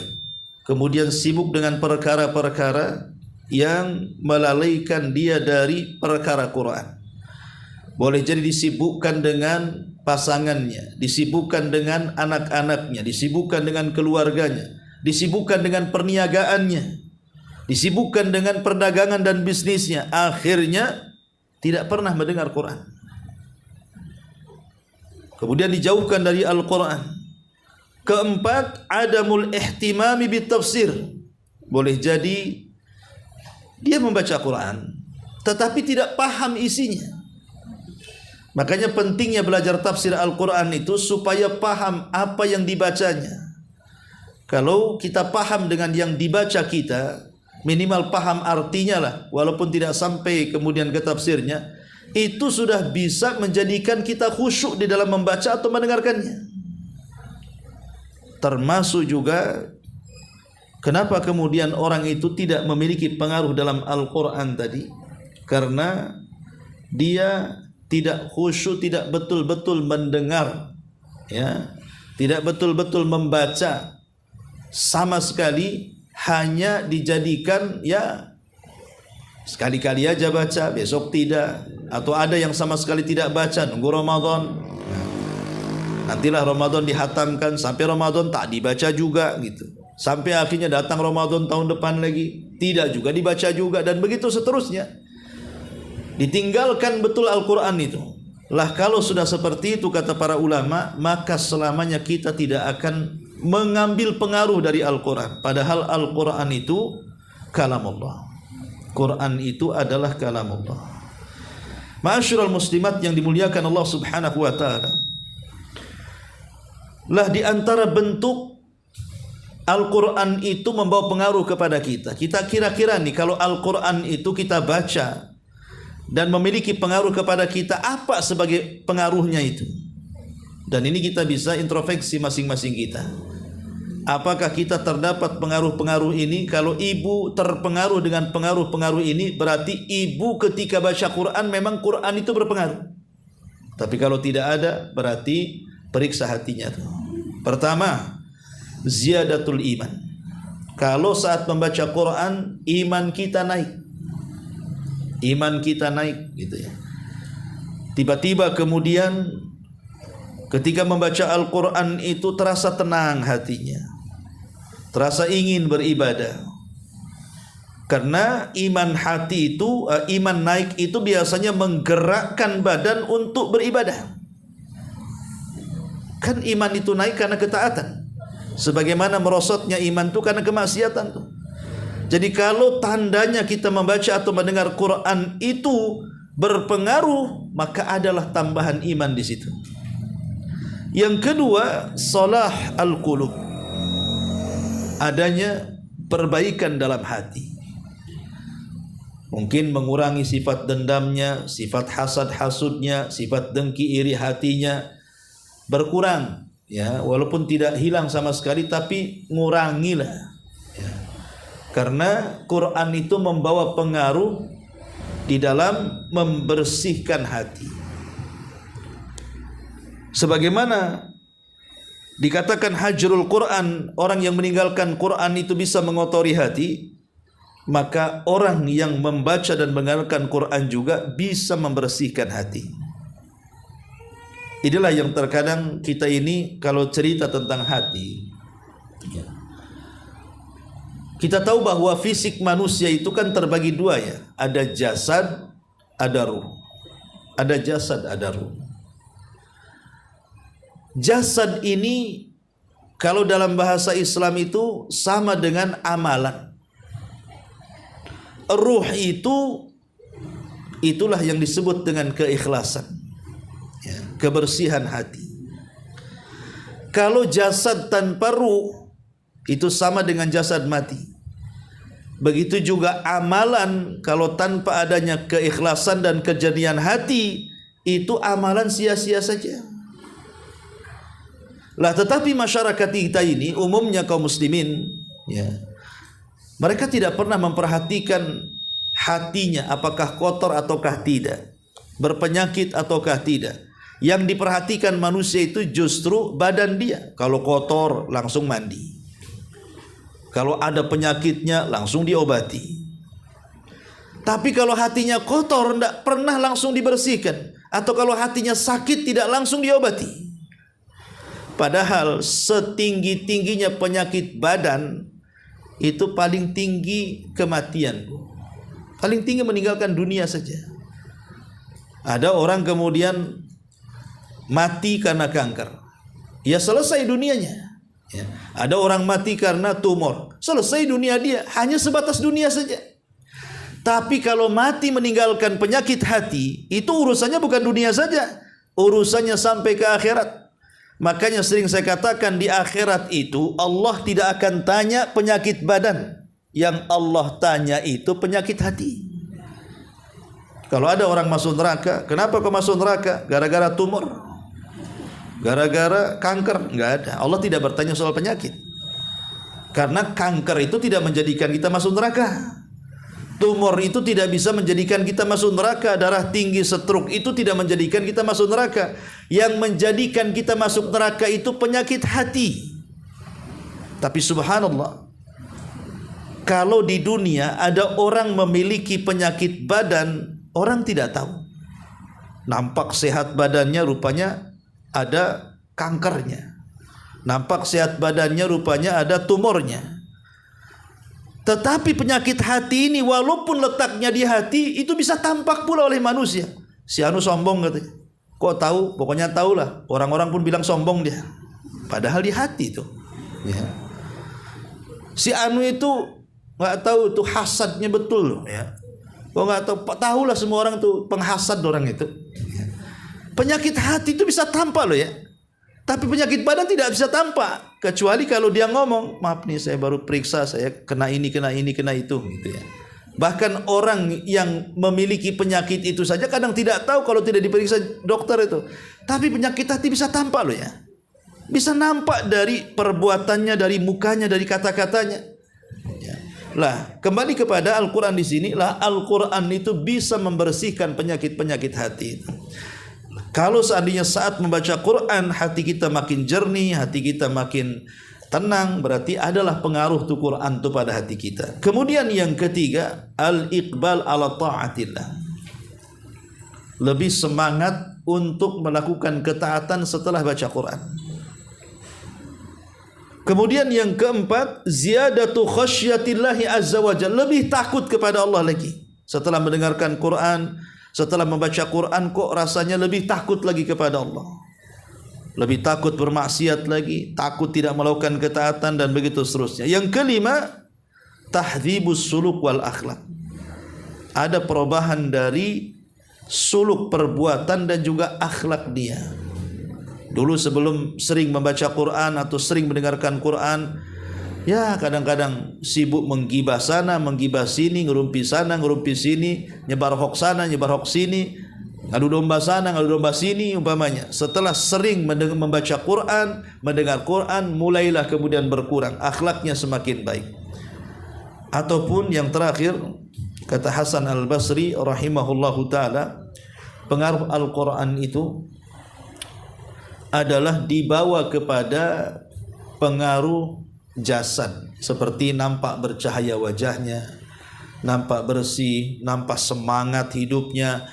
Kemudian sibuk dengan perkara-perkara yang melalaikan dia dari perkara Quran. Boleh jadi disibukkan dengan pasangannya, disibukkan dengan anak-anaknya, disibukkan dengan keluarganya, disibukkan dengan perniagaannya, disibukkan dengan perdagangan dan bisnisnya, akhirnya tidak pernah mendengar Quran. Kemudian dijauhkan dari Al-Quran. Keempat, adamul ihtimami bitafsir. Boleh jadi dia membaca Quran tetapi tidak paham isinya. Makanya pentingnya belajar tafsir Al-Quran itu supaya paham apa yang dibacanya. Kalau kita paham dengan yang dibaca kita, minimal paham artinya lah, walaupun tidak sampai kemudian ke tafsirnya, itu sudah bisa menjadikan kita khusyuk di dalam membaca atau mendengarkannya. Termasuk juga kenapa kemudian orang itu tidak memiliki pengaruh dalam Al-Quran tadi, karena dia tidak khusyuk, tidak betul-betul mendengar ya, tidak betul-betul membaca, sama sekali hanya dijadikan ya sekali-kali aja baca, besok tidak, atau ada yang sama sekali tidak baca, nunggu Ramadan, nantilah Ramadan dihatamkan, sampai Ramadan tak dibaca juga gitu, sampai akhirnya datang Ramadan tahun depan lagi tidak juga dibaca juga, dan begitu seterusnya. Ditinggalkan betul Al-Quran itu. Lah kalau sudah seperti itu kata para ulama, maka selamanya kita tidak akan mengambil pengaruh dari Al-Quran. Padahal Al-Quran itu kalamullah. Quran itu adalah kalamullah. Ma'asyiral muslimat yang dimuliakan Allah Subhanahu wa taala. Lah di antara bentuk Al-Quran itu membawa pengaruh kepada kita. Kita kira-kira nih kalau Al-Quran itu kita baca dan memiliki pengaruh kepada kita, apa sebagai pengaruhnya itu? Dan ini kita bisa introspeksi masing-masing kita. Apakah kita terdapat pengaruh-pengaruh ini? Kalau ibu terpengaruh dengan pengaruh-pengaruh ini, berarti ibu ketika baca Quran memang Quran itu berpengaruh. Tapi kalau tidak ada, berarti periksa hatinya tuh. Pertama, ziyadatul iman. Kalau saat membaca Quran iman kita naik, iman kita naik gitu ya. Tiba-tiba kemudian ketika membaca Al-Quran itu terasa tenang hatinya, terasa ingin beribadah. Karena iman hati itu, iman naik itu biasanya menggerakkan badan untuk beribadah. Kan iman itu naik karena ketaatan, sebagaimana merosotnya iman itu karena kemaksiatan tuh. Jadi kalau tandanya kita membaca atau mendengar Quran itu berpengaruh, maka adalah tambahan iman di situ. Yang kedua, salah al-qulub, adanya perbaikan dalam hati. Mungkin mengurangi sifat dendamnya, sifat hasad-hasudnya, sifat dengki iri hatinya berkurang, ya, walaupun tidak hilang sama sekali, tapi ngurangilah, ya. Karena Quran itu membawa pengaruh di dalam membersihkan hati. Sebagaimana dikatakan hajrul Quran, orang yang meninggalkan Quran itu bisa mengotori hati, maka orang yang membaca dan mendengarkan Quran juga bisa membersihkan hati. Inilah yang terkadang kita ini kalau cerita tentang hati, ya, kita tahu bahwa fisik manusia itu kan terbagi dua, ya. Ada jasad, ada ruh. Ada jasad, ada ruh. Jasad ini kalau dalam bahasa Islam itu sama dengan amalan. Ruh itu, itulah yang disebut dengan keikhlasan, ya, kebersihan hati. Kalau jasad tanpa ruh itu sama dengan jasad mati. Begitu juga amalan, kalau tanpa adanya keikhlasan dan kejadian hati, itu amalan sia-sia saja. Lah tetapi masyarakat kita ini umumnya kaum muslimin, ya, mereka tidak pernah memperhatikan hatinya apakah kotor ataukah tidak, berpenyakit ataukah tidak. Yang diperhatikan manusia itu justru badan dia. Kalau kotor langsung mandi, kalau ada penyakitnya langsung diobati. Tapi kalau hatinya kotor tidak pernah langsung dibersihkan, atau kalau hatinya sakit tidak langsung diobati. Padahal setinggi-tingginya penyakit badan itu paling tinggi kematian, paling tinggi meninggalkan dunia saja. Ada orang kemudian mati karena kanker, ya selesai dunianya, ya. Ada orang mati karena tumor, selesai dunia dia, hanya sebatas dunia saja. Tapi kalau mati meninggalkan penyakit hati, itu urusannya bukan dunia saja, urusannya sampai ke akhirat. Makanya sering saya katakan, di akhirat itu Allah tidak akan tanya penyakit badan, yang Allah tanya itu penyakit hati. Kalau ada orang masuk neraka, kenapa kau masuk neraka? Gara-gara tumor, gara-gara kanker? Enggak ada. Allah tidak bertanya soal penyakit, karena kanker itu tidak menjadikan kita masuk neraka. Tumor itu tidak bisa menjadikan kita masuk neraka. Darah tinggi, stroke itu tidak menjadikan kita masuk neraka. Yang menjadikan kita masuk neraka itu penyakit hati. Tapi subhanallah, kalau di dunia ada orang memiliki penyakit badan, orang tidak tahu. Nampak sehat badannya, rupanya ada kankernya. Nampak sehat badannya, rupanya ada tumornya. Tetapi penyakit hati ini walaupun letaknya di hati, itu bisa tampak pula oleh manusia. Si anu sombong katanya. Kok tahu? Pokoknya tahulah. Orang-orang pun bilang sombong dia. Padahal di hati itu, ya. Si anu itu nggak tahu itu hasadnya betul loh, ya. Kok nggak tahu? Tahulah semua orang tuh penghasad orang itu. Penyakit hati itu bisa tampak loh, ya. Tapi penyakit badan tidak bisa tampak, kecuali kalau dia ngomong, maaf nih saya baru periksa, saya kena ini, kena itu, gitu ya. Bahkan orang yang memiliki penyakit itu saja kadang tidak tahu kalau tidak diperiksa dokter itu. Tapi penyakit hati bisa tampak loh, ya. Bisa nampak dari perbuatannya, dari mukanya, dari kata-katanya. Ya. Lah, kembali kepada Al-Quran di sini, lah Al-Quran itu bisa membersihkan penyakit-penyakit hati itu. Kalau seandainya saat membaca Quran hati kita makin jernih, hati kita makin tenang, berarti adalah pengaruh tuh Quran itu pada hati kita. Kemudian yang ketiga, al-iqbal ala ta'atillah. Lebih semangat untuk melakukan ketaatan setelah baca Quran. Kemudian yang keempat, ziyadatu khasyatillahi azza wa jalla, lebih takut kepada Allah lagi. Setelah mendengarkan Quran, setelah membaca Quran, kok rasanya lebih takut lagi kepada Allah. Lebih takut bermaksiat lagi, takut tidak melakukan ketaatan, dan begitu seterusnya. Yang kelima, tahdhibus suluk wal akhlak. Ada perubahan dari suluk perbuatan dan juga akhlak dia. Dulu sebelum sering membaca Quran atau sering mendengarkan Quran, ya kadang-kadang sibuk menggibah sana, menggibah sini, ngerumpi sana, ngerumpi sini, nyebar hoax sana, nyebar hoax sini, ngadu domba sana, ngadu domba sini umpamanya. Setelah sering membaca Quran, mendengar Quran, mulailah kemudian berkurang, akhlaknya semakin baik. Ataupun yang terakhir, kata Hasan Al-Basri rahimahullahu ta'ala, pengaruh Al-Quran itu adalah dibawa kepada pengaruh jasad, seperti nampak bercahaya wajahnya, nampak bersih, nampak semangat hidupnya.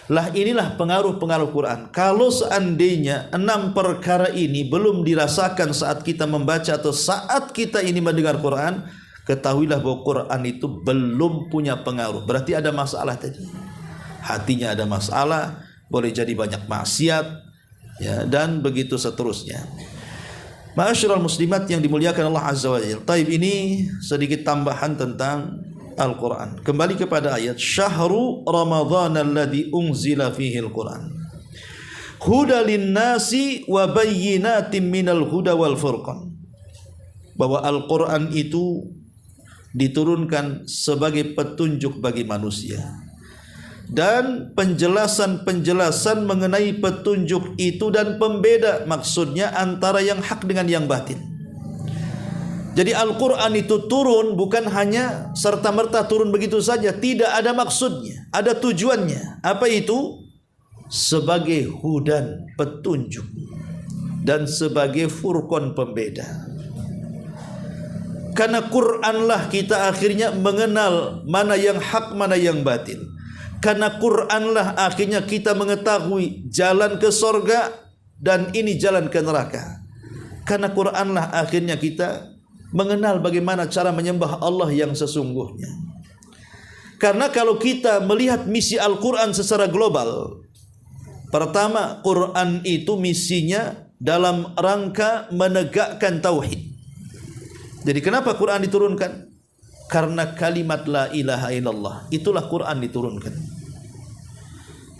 Lah inilah pengaruh-pengaruh Quran. Kalau seandainya 6 perkara ini belum dirasakan saat kita membaca atau saat kita ini mendengar Quran, ketahuilah bahwa Quran itu belum punya pengaruh. Berarti ada masalah tadi. Hatinya ada masalah, boleh jadi banyak maksiat, ya, dan begitu seterusnya. Ma'asyiral muslimat yang dimuliakan Allah Azza wa Jalla. Taib, ini sedikit tambahan tentang Al-Quran. Kembali kepada ayat, Syahru Ramadhan alladhi unzila fihi Al-Quran huda linnasi wa bayyinatin minal huda wal furqan. Bahwa Al-Quran itu diturunkan sebagai petunjuk bagi manusia, dan penjelasan-penjelasan mengenai petunjuk itu dan pembeda, maksudnya antara yang hak dengan yang batin. Jadi Al-Quran itu turun bukan hanya serta-merta turun begitu saja, tidak ada maksudnya, ada tujuannya. Apa itu? Sebagai hudan, petunjuk, dan sebagai furqan, pembeda. Karena Quranlah kita akhirnya mengenal mana yang hak, mana yang batil. Karena Quranlah akhirnya kita mengetahui jalan ke sorga dan ini jalan ke neraka. Karena Quranlah akhirnya kita mengenal bagaimana cara menyembah Allah yang sesungguhnya. Karena kalau kita melihat misi Al-Quran secara global, pertama, Quran itu misinya dalam rangka menegakkan tauhid. Jadi kenapa Quran diturunkan? Karena kalimat la ilaha illallah, itulah Quran diturunkan.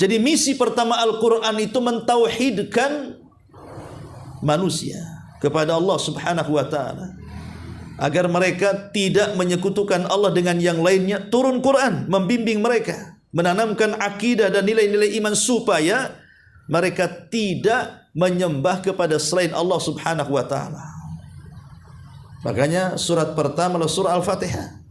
Jadi misi pertama Al-Quran itu mentauhidkan manusia kepada Allah Subhanahu wa ta'ala, agar mereka tidak menyekutukan Allah dengan yang lainnya. Turun Quran membimbing mereka, menanamkan akidah dan nilai-nilai iman supaya mereka tidak menyembah kepada selain Allah Subhanahu wa ta'ala. Makanya surat pertama adalah surah Al-Fatihah.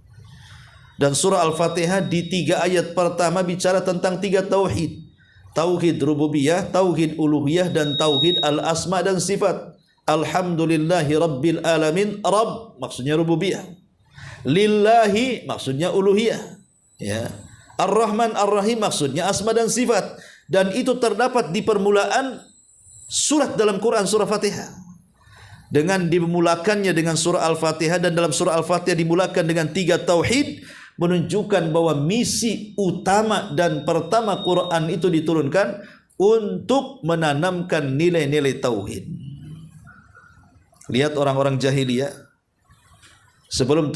Dan surah Al-Fatihah di 3 ayat pertama bicara tentang 3 tauhid. Tauhid rububiyah, tauhid uluhiyah, dan tauhid al-asma dan sifat. Alhamdulillahi rabbil alamin, Rabb maksudnya rububiyah, lillahi maksudnya uluhiyah, ya. Ar-Rahman Ar-Rahim maksudnya asma dan sifat. Dan itu terdapat di permulaan surat dalam Quran, surah Fatihah. Dengan dimulakannya dengan surah Al-Fatihah, dan dalam surah Al-Fatihah dimulakan dengan 3 tauhid, menunjukkan bahwa misi utama dan pertama Quran itu diturunkan untuk menanamkan nilai-nilai tauhid. Lihat orang-orang jahiliyah, sebelum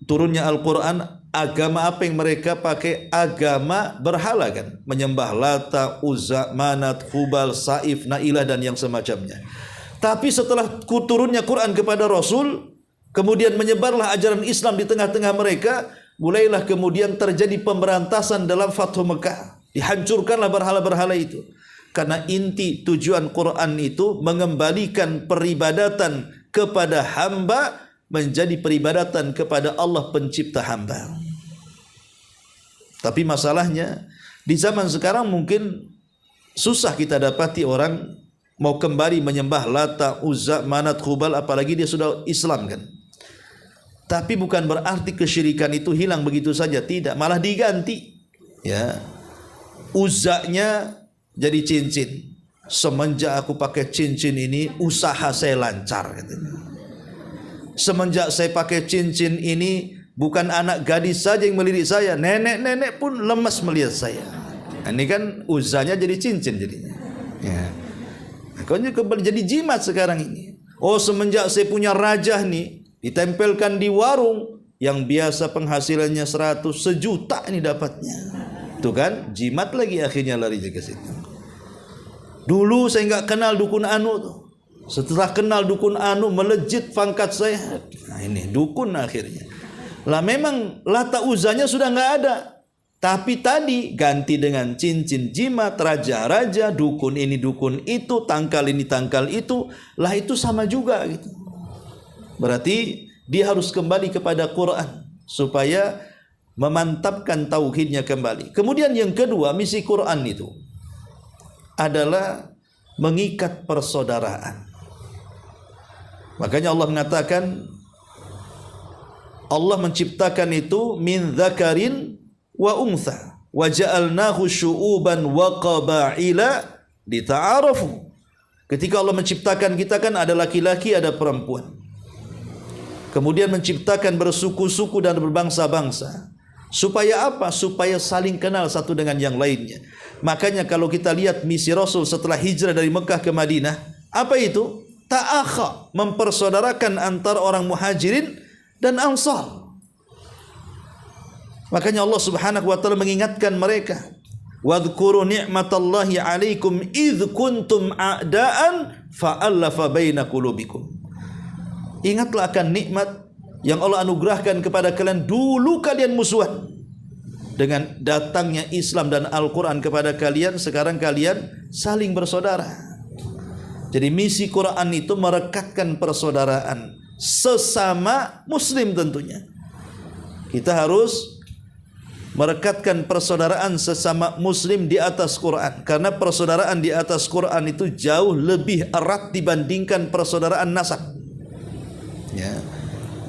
turunnya Al-Quran, agama apa yang mereka pakai? Agama berhala, kan? Menyembah Lata, Uzza, Manat, Hubal, Saif, Nailah, dan yang semacamnya. Tapi setelah turunnya Quran kepada Rasul, kemudian menyebarlah ajaran Islam di tengah-tengah mereka, mulailah kemudian terjadi pemberantasan dalam Fathu Mekah. Dihancurkanlah berhala-berhala itu. Karena inti tujuan Quran itu mengembalikan peribadatan kepada hamba menjadi peribadatan kepada Allah pencipta hamba. Tapi masalahnya di zaman sekarang mungkin susah kita dapati orang mau kembali menyembah Lata, Uzza, Manat, Hubal, apalagi dia sudah Islam, kan. Tapi bukan berarti kesyirikan itu hilang begitu saja, tidak, malah diganti, ya. Uzzanya jadi cincin. Semenjak aku pakai cincin ini, usaha saya lancar, katanya. Semenjak saya pakai cincin ini, bukan anak gadis saja yang melirik saya, nenek-nenek pun lemas melihat saya. Ini kan uzanya jadi cincin jadinya. Ya. Makanya jadi jimat sekarang ini. Oh, semenjak saya punya rajah nih, ditempelkan di warung, yang biasa penghasilannya 100, sejuta ini dapatnya. Itu kan jimat lagi, akhirnya lari ke situ. Dulu saya nggak kenal dukun anu tuh. Setelah kenal dukun anu, melejit pangkat saya. Nah, ini dukun akhirnya. Lah memang Lata Uzanya sudah nggak ada. Tapi tadi ganti dengan cincin jimat, raja-raja, dukun ini dukun itu, tangkal ini tangkal itu. Lah itu sama juga gitu. Berarti dia harus kembali kepada Quran supaya memantapkan tauhidnya kembali. Kemudian yang kedua, misi Quran itu adalah mengikat persaudaraan. Makanya Allah mengatakan, Allah menciptakan itu min dzakarin wa untha wa ja'alnahu syu'uban wa qabaila lita'arafu. Ketika Allah menciptakan kita kan ada laki-laki, ada perempuan. Kemudian menciptakan bersuku-suku dan berbangsa-bangsa. Supaya apa? Supaya saling kenal satu dengan yang lainnya. Makanya kalau kita lihat misi Rasul setelah hijrah dari Mekah ke Madinah, apa itu? Ta'akha, mempersaudarakan antara orang Muhajirin dan Ansar. Makanya Allah Subhanahu wa taala mengingatkan mereka, wadhkuru ni'matallahi 'alaikum idz kuntum a'daan fa'alafa baina qulubikum. Ingatlah akan nikmat yang Allah anugerahkan kepada kalian, dulu kalian musuhan. Dengan datangnya Islam dan Al-Quran kepada kalian, sekarang kalian saling bersaudara. Jadi misi Quran itu merekatkan persaudaraan sesama muslim tentunya. Kita harus merekatkan persaudaraan sesama muslim di atas Quran. Karena persaudaraan di atas Quran itu jauh lebih erat dibandingkan persaudaraan nasab. Ya.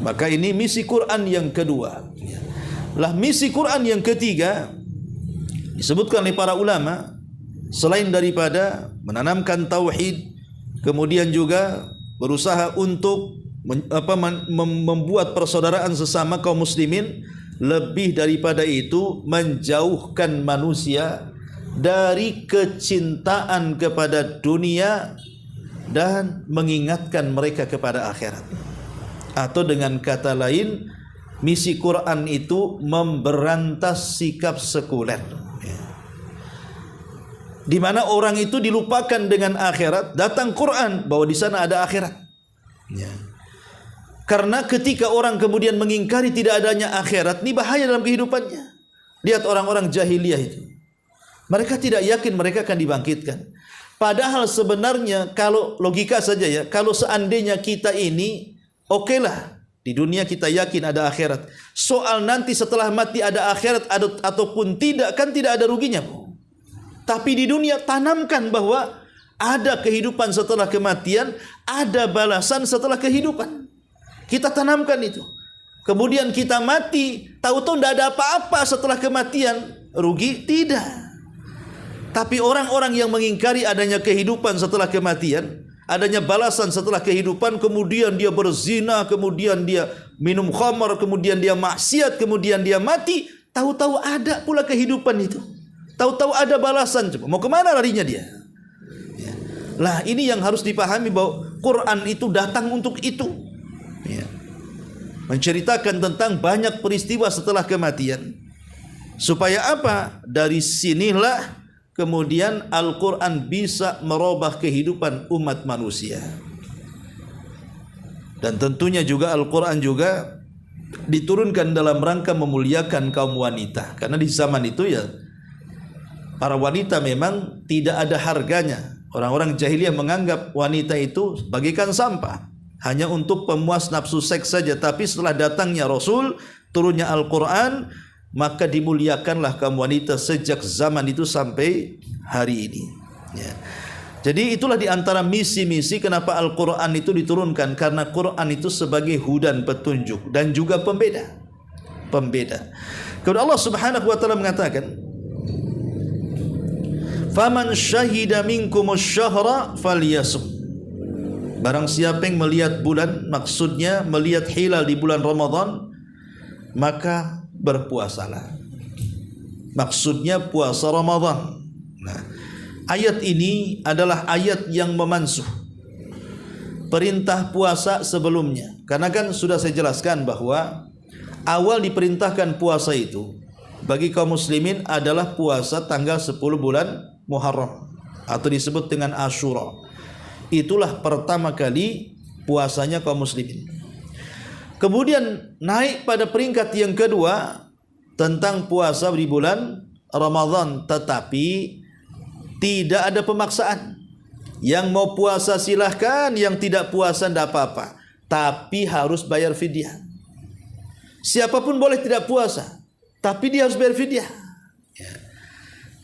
Maka ini misi Quran yang kedua. Lah misi Quran yang ketiga disebutkan oleh para ulama, selain daripada menanamkan tauhid, kemudian juga berusaha untuk membuat persaudaraan sesama kaum muslimin, lebih daripada itu menjauhkan manusia dari kecintaan kepada dunia dan mengingatkan mereka kepada akhirat. Atau dengan kata lain, misi Quran itu memberantas sikap sekuler, di mana orang itu dilupakan dengan akhirat. Datang Quran bahwa di sana ada akhirat. Karena ketika orang kemudian mengingkari tidak adanya akhirat, ini bahaya dalam kehidupannya. Lihat orang-orang jahiliyah itu, mereka tidak yakin mereka akan dibangkitkan. Padahal sebenarnya kalau logika saja ya, kalau seandainya kita ini okelah, di dunia kita yakin ada akhirat. Soal nanti setelah mati ada akhirat ataupun tidak, kan tidak ada ruginya. Tapi di dunia tanamkan bahwa ada kehidupan setelah kematian, ada balasan setelah kehidupan. Kita tanamkan itu. Kemudian kita mati, tahu-tahu tidak ada apa-apa setelah kematian. Rugi? Tidak. Tapi orang-orang yang mengingkari adanya kehidupan setelah kematian, adanya balasan setelah kehidupan, kemudian dia berzina, kemudian dia minum khamar, kemudian dia maksiat, kemudian dia mati, tahu-tahu ada pula kehidupan itu. Tahu-tahu ada balasan. Coba mau kemana larinya dia? Ya. Lah ini yang harus dipahami, bahwa Quran itu datang untuk itu. Ya. Menceritakan tentang banyak peristiwa setelah kematian. Supaya apa? Dari sinilah kemudian Al-Quran bisa merubah kehidupan umat manusia. Dan tentunya juga Al-Quran juga diturunkan dalam rangka memuliakan kaum wanita. Karena di zaman itu ya, para wanita memang tidak ada harganya. Orang-orang jahiliyah menganggap wanita itu bagaikan sampah, hanya untuk pemuas nafsu seks saja. Tapi setelah datangnya Rasul, turunnya Al-Quran, maka dimuliakanlah kaum wanita sejak zaman itu sampai hari ini. Ya. Jadi itulah diantara misi-misi kenapa Al-Quran itu diturunkan. Karena Quran itu sebagai hudan, petunjuk, dan juga pembeda. Kemudian Allah Subhanahu wa ta'ala mengatakan, Faman syahida minkumus syahra falyasum. Barang siapa yang melihat bulan, maksudnya melihat hilal di bulan Ramadan, maka berpuasalah. Maksudnya puasa Ramadan. Nah, ayat ini adalah ayat yang memansuh perintah puasa sebelumnya. Karena kan sudah saya jelaskan bahwa awal diperintahkan puasa itu bagi kaum muslimin adalah puasa tanggal 10 bulan Muharram atau disebut dengan Ashura. Itulah pertama kali puasanya kaum muslimin. Kemudian naik pada peringkat yang kedua tentang puasa di bulan Ramadan, tetapi tidak ada pemaksaan. Yang mau puasa silahkan, yang tidak puasa tidak apa-apa, tapi harus bayar fidyah. Siapapun boleh tidak puasa, tapi dia harus bayar fidyah.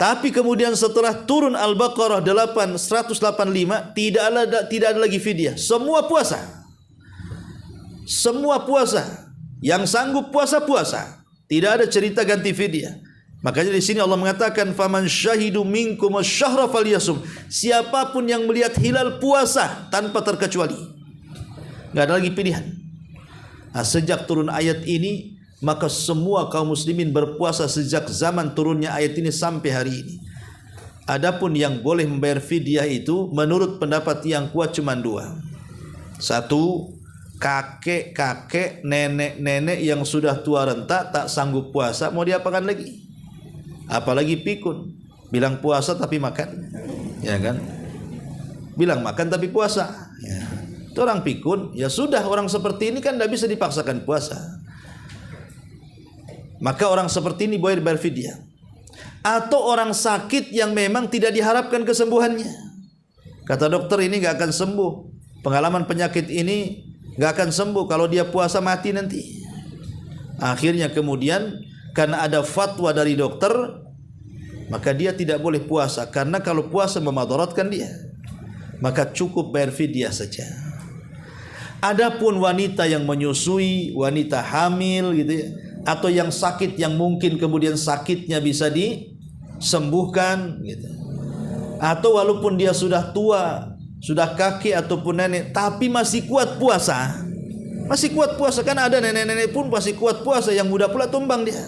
Tapi kemudian setelah turun Al-Baqarah 185 tidak ada lagi fidyah. Semua puasa. Semua puasa. Yang sanggup puasa. Tidak ada cerita ganti fidyah. Makanya di sini Allah mengatakan faman syahidu minkum asy-syahra falyasum. Siapapun yang melihat hilal puasa tanpa terkecuali. Enggak ada lagi pilihan. Nah, sejak turun ayat ini maka semua kaum muslimin berpuasa sejak zaman turunnya ayat ini sampai hari ini. Adapun yang boleh membayar fidyah itu menurut pendapat yang kuat cuma dua. Satu, kakek-kakek, nenek-nenek yang sudah tua renta tak sanggup puasa, mau diapakan lagi? Apalagi pikun, bilang puasa tapi makan, ya kan? Bilang makan tapi puasa. Ya. Itu orang pikun, ya sudah, orang seperti ini kan tidak bisa dipaksakan puasa. Maka orang seperti ini boleh bayar fidyah. Atau orang sakit yang memang tidak diharapkan kesembuhannya. Kata dokter ini nggak akan sembuh. Pengalaman penyakit ini nggak akan sembuh, kalau dia puasa mati nanti. Akhirnya kemudian karena ada fatwa dari dokter, maka dia tidak boleh puasa, karena kalau puasa memadaratkan dia. Maka cukup bayar fidyah saja. Adapun wanita yang menyusui, wanita hamil gitu ya, atau yang sakit yang mungkin kemudian sakitnya bisa disembuhkan gitu. Atau walaupun dia sudah tua, sudah kakek ataupun nenek, tapi masih kuat puasa. Masih kuat puasa, kan ada nenek-nenek pun masih kuat puasa, yang muda pula tumbang dia.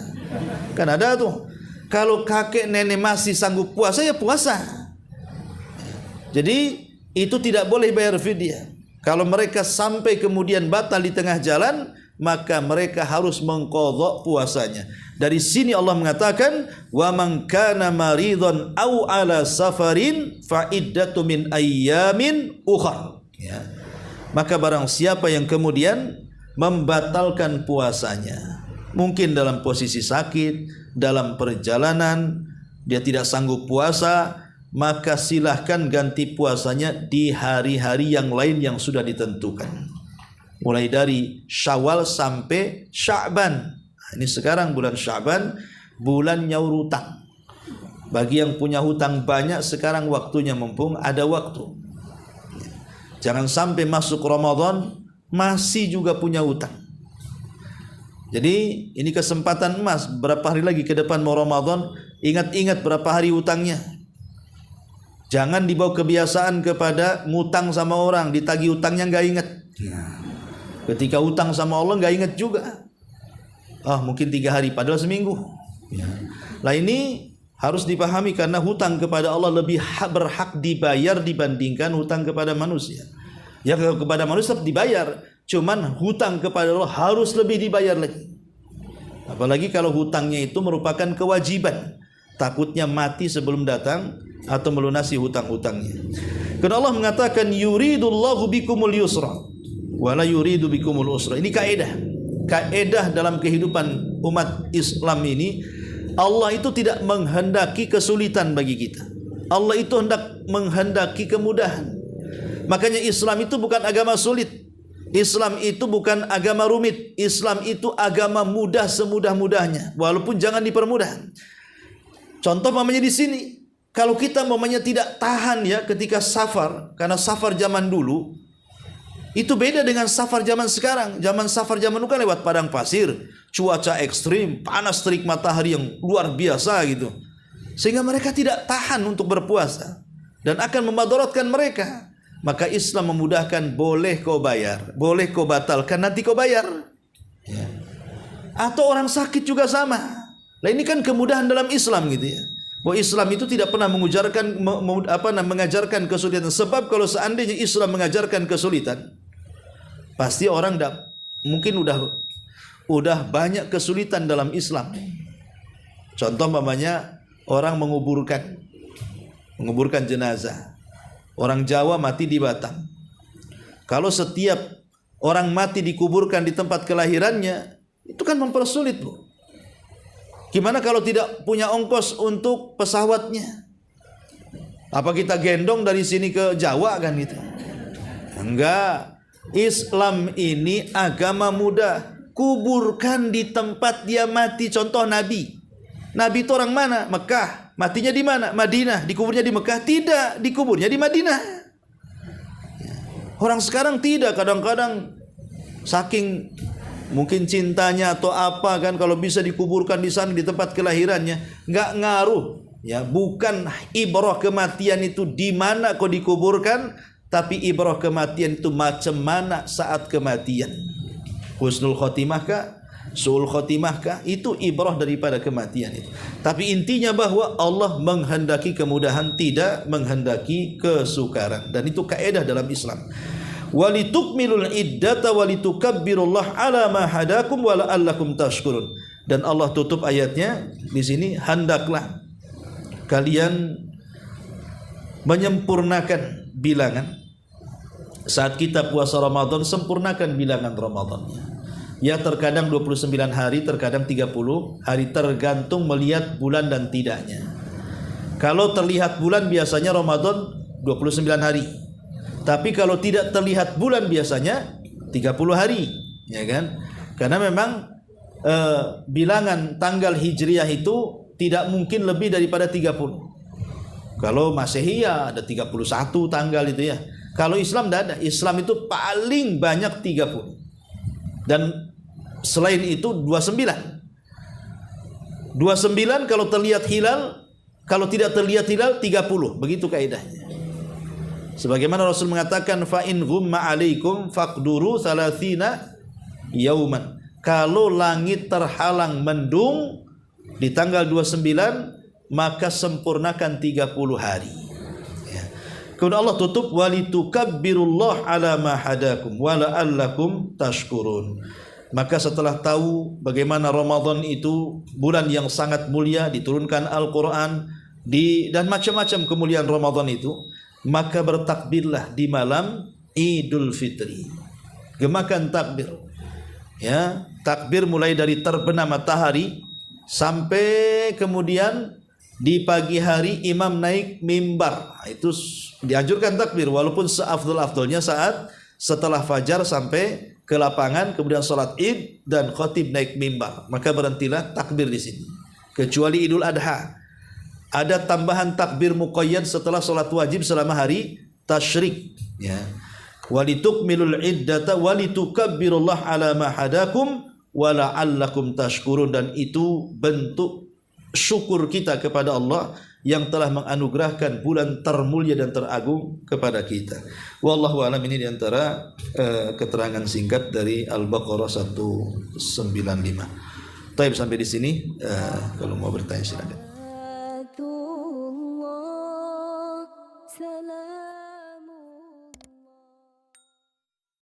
Kan ada tuh. Kalau kakek nenek masih sanggup puasa, ya puasa. Jadi itu tidak boleh bayar fidyah. Kalau mereka sampai kemudian batal di tengah jalan, maka mereka harus mengqadha puasanya. Dari sini Allah mengatakan, wa man kana maridhan aw ala safarin fa iddatu min ayyamin ukhra. Ya. Maka barang siapa yang kemudian membatalkan puasanya, mungkin dalam posisi sakit, dalam perjalanan, dia tidak sanggup puasa, maka silahkan ganti puasanya di hari-hari yang lain yang sudah ditentukan. Mulai dari Syawal sampai Sya'ban. Ini sekarang bulan Sya'ban, bulan nyaur hutang. Bagi yang punya hutang banyak, sekarang waktunya, mumpung ada waktu. Jangan sampai masuk Ramadan masih juga punya hutang. Jadi ini kesempatan emas. Berapa hari lagi ke depan mau Ramadan, ingat-ingat berapa hari hutangnya. Jangan dibawa kebiasaan kepada ngutang sama orang, ditagih hutangnya nggak ingat. Ketika hutang sama Allah nggak ingat juga. Mungkin 3 hari padahal seminggu. Lah ini harus dipahami, karena hutang kepada Allah lebih berhak dibayar dibandingkan hutang kepada manusia. Ya, kepada manusia dibayar, cuman hutang kepada Allah harus lebih dibayar lagi. Apalagi kalau hutangnya itu merupakan kewajiban, takutnya mati sebelum datang atau melunasi hutang-hutangnya. Karena Allah mengatakan yuridullahu bikumul yusra wa la yuridu bikumul usra. Ini kaidah dalam kehidupan umat Islam ini. Allah itu tidak menghendaki kesulitan bagi kita. Allah itu menghendaki kemudahan. Makanya Islam itu bukan agama sulit. Islam itu bukan agama rumit. Islam itu agama mudah semudah-mudahnya, walaupun jangan dipermudah. Contoh mamanya di sini, kalau kita mamanya tidak tahan ya ketika safar, karena safar zaman dulu itu beda dengan safar zaman sekarang. Safar zaman dulu kan lewat padang pasir, cuaca ekstrim, panas terik matahari yang luar biasa gitu. sehingga mereka tidak tahan untuk berpuasa dan akan memadaratkan mereka. Maka Islam memudahkan, boleh kau bayar, boleh kau batalkan, nanti kau bayar. Ya. Atau orang sakit juga sama. Nah, ini kan kemudahan dalam Islam gitu ya. Bahwa Islam itu tidak pernah mengajarkan kesulitan. Sebab kalau seandainya Islam mengajarkan kesulitan, pasti orang mungkin udah banyak kesulitan dalam Islam. Contoh mamanya orang menguburkan jenazah. Orang Jawa mati di Batam. Kalau setiap orang mati dikuburkan di tempat kelahirannya, itu kan mempersulit, Bu. Gimana kalau tidak punya ongkos untuk pesawatnya? Apa kita gendong dari sini ke Jawa kan gitu? Enggak. Islam ini agama mudah. Kuburkan di tempat dia mati. Contoh Nabi. Nabi itu orang mana? Mekah. Matinya di mana? Madinah. Dikuburnya di Mekah? Tidak, dikuburnya di Madinah. Orang sekarang tidak, kadang-kadang saking mungkin cintanya atau apa kan, kalau bisa dikuburkan di sana di tempat kelahirannya, nggak ngaruh ya. Bukan ibrah kematian itu di mana kau dikuburkan, tapi ibrah kematian itu macam mana saat kematian. Husnul khotimah kah, su'ul khotimah kah, itu ibrah daripada kematian itu. Tapi intinya bahwa Allah menghendaki kemudahan, tidak menghendaki kesukaran, dan itu kaidah dalam Islam. Walitukmilul iddata walitukabbirullaha ala ma hadakum wa la'allakum tashkurun. Dan Allah tutup ayatnya di sini, hendaklah kalian menyempurnakan bilangan. Saat kita puasa Ramadan, sempurnakan bilangan Ramadannya. Ya, terkadang 29 hari, terkadang 30 hari, tergantung melihat bulan dan tidaknya. Kalau terlihat bulan biasanya Ramadan 29 hari. Tapi kalau tidak terlihat bulan biasanya 30 hari, ya kan? Karena memang bilangan tanggal Hijriah itu tidak mungkin lebih daripada 30. Kalau Masehi ya ada 31 tanggal itu ya. Kalau Islam tidak ada. Islam itu paling banyak 30. Dan selain itu 29. 29 kalau terlihat hilal, kalau tidak terlihat hilal 30. Begitu kaidahnya. Sebagaimana Rasul mengatakan, fa in ghumma alaikum faqduru 30 yauman. Kalau langit terhalang mendung di tanggal 29, maka sempurnakan 30 hari. Ya. Kemudian Allah tutup, walitukabbirullaha ala ma hadakum wa la'allakum tashkurun. Maka setelah tahu bagaimana Ramadan itu bulan yang sangat mulia, diturunkan Al-Quran dan macam-macam kemuliaan Ramadan itu, maka bertakbirlah di malam Idul Fitri. Gemakan takbir. Ya, takbir mulai dari terbenam matahari sampai kemudian di pagi hari imam naik mimbar. Itu dianjurkan takbir walaupun seafdal-afdalnya saat setelah fajar sampai ke lapangan, kemudian salat Id dan khatib naik mimbar. Maka berhentilah takbir di sini. Kecuali Idul Adha. Ada tambahan takbir muqayyad setelah salat wajib selama hari tasyrik, ya. Walitukmilul iddata walitukabbirullaha ala ma hadakum wa la'allakum tashkurun. Dan itu bentuk syukur kita kepada Allah yang telah menganugerahkan bulan termulia dan teragung kepada kita. Wallahu a'lam. Ini diantara keterangan singkat dari Al-Baqarah 195. Taib, sampai di sini. Kalau mau bertanya silakan.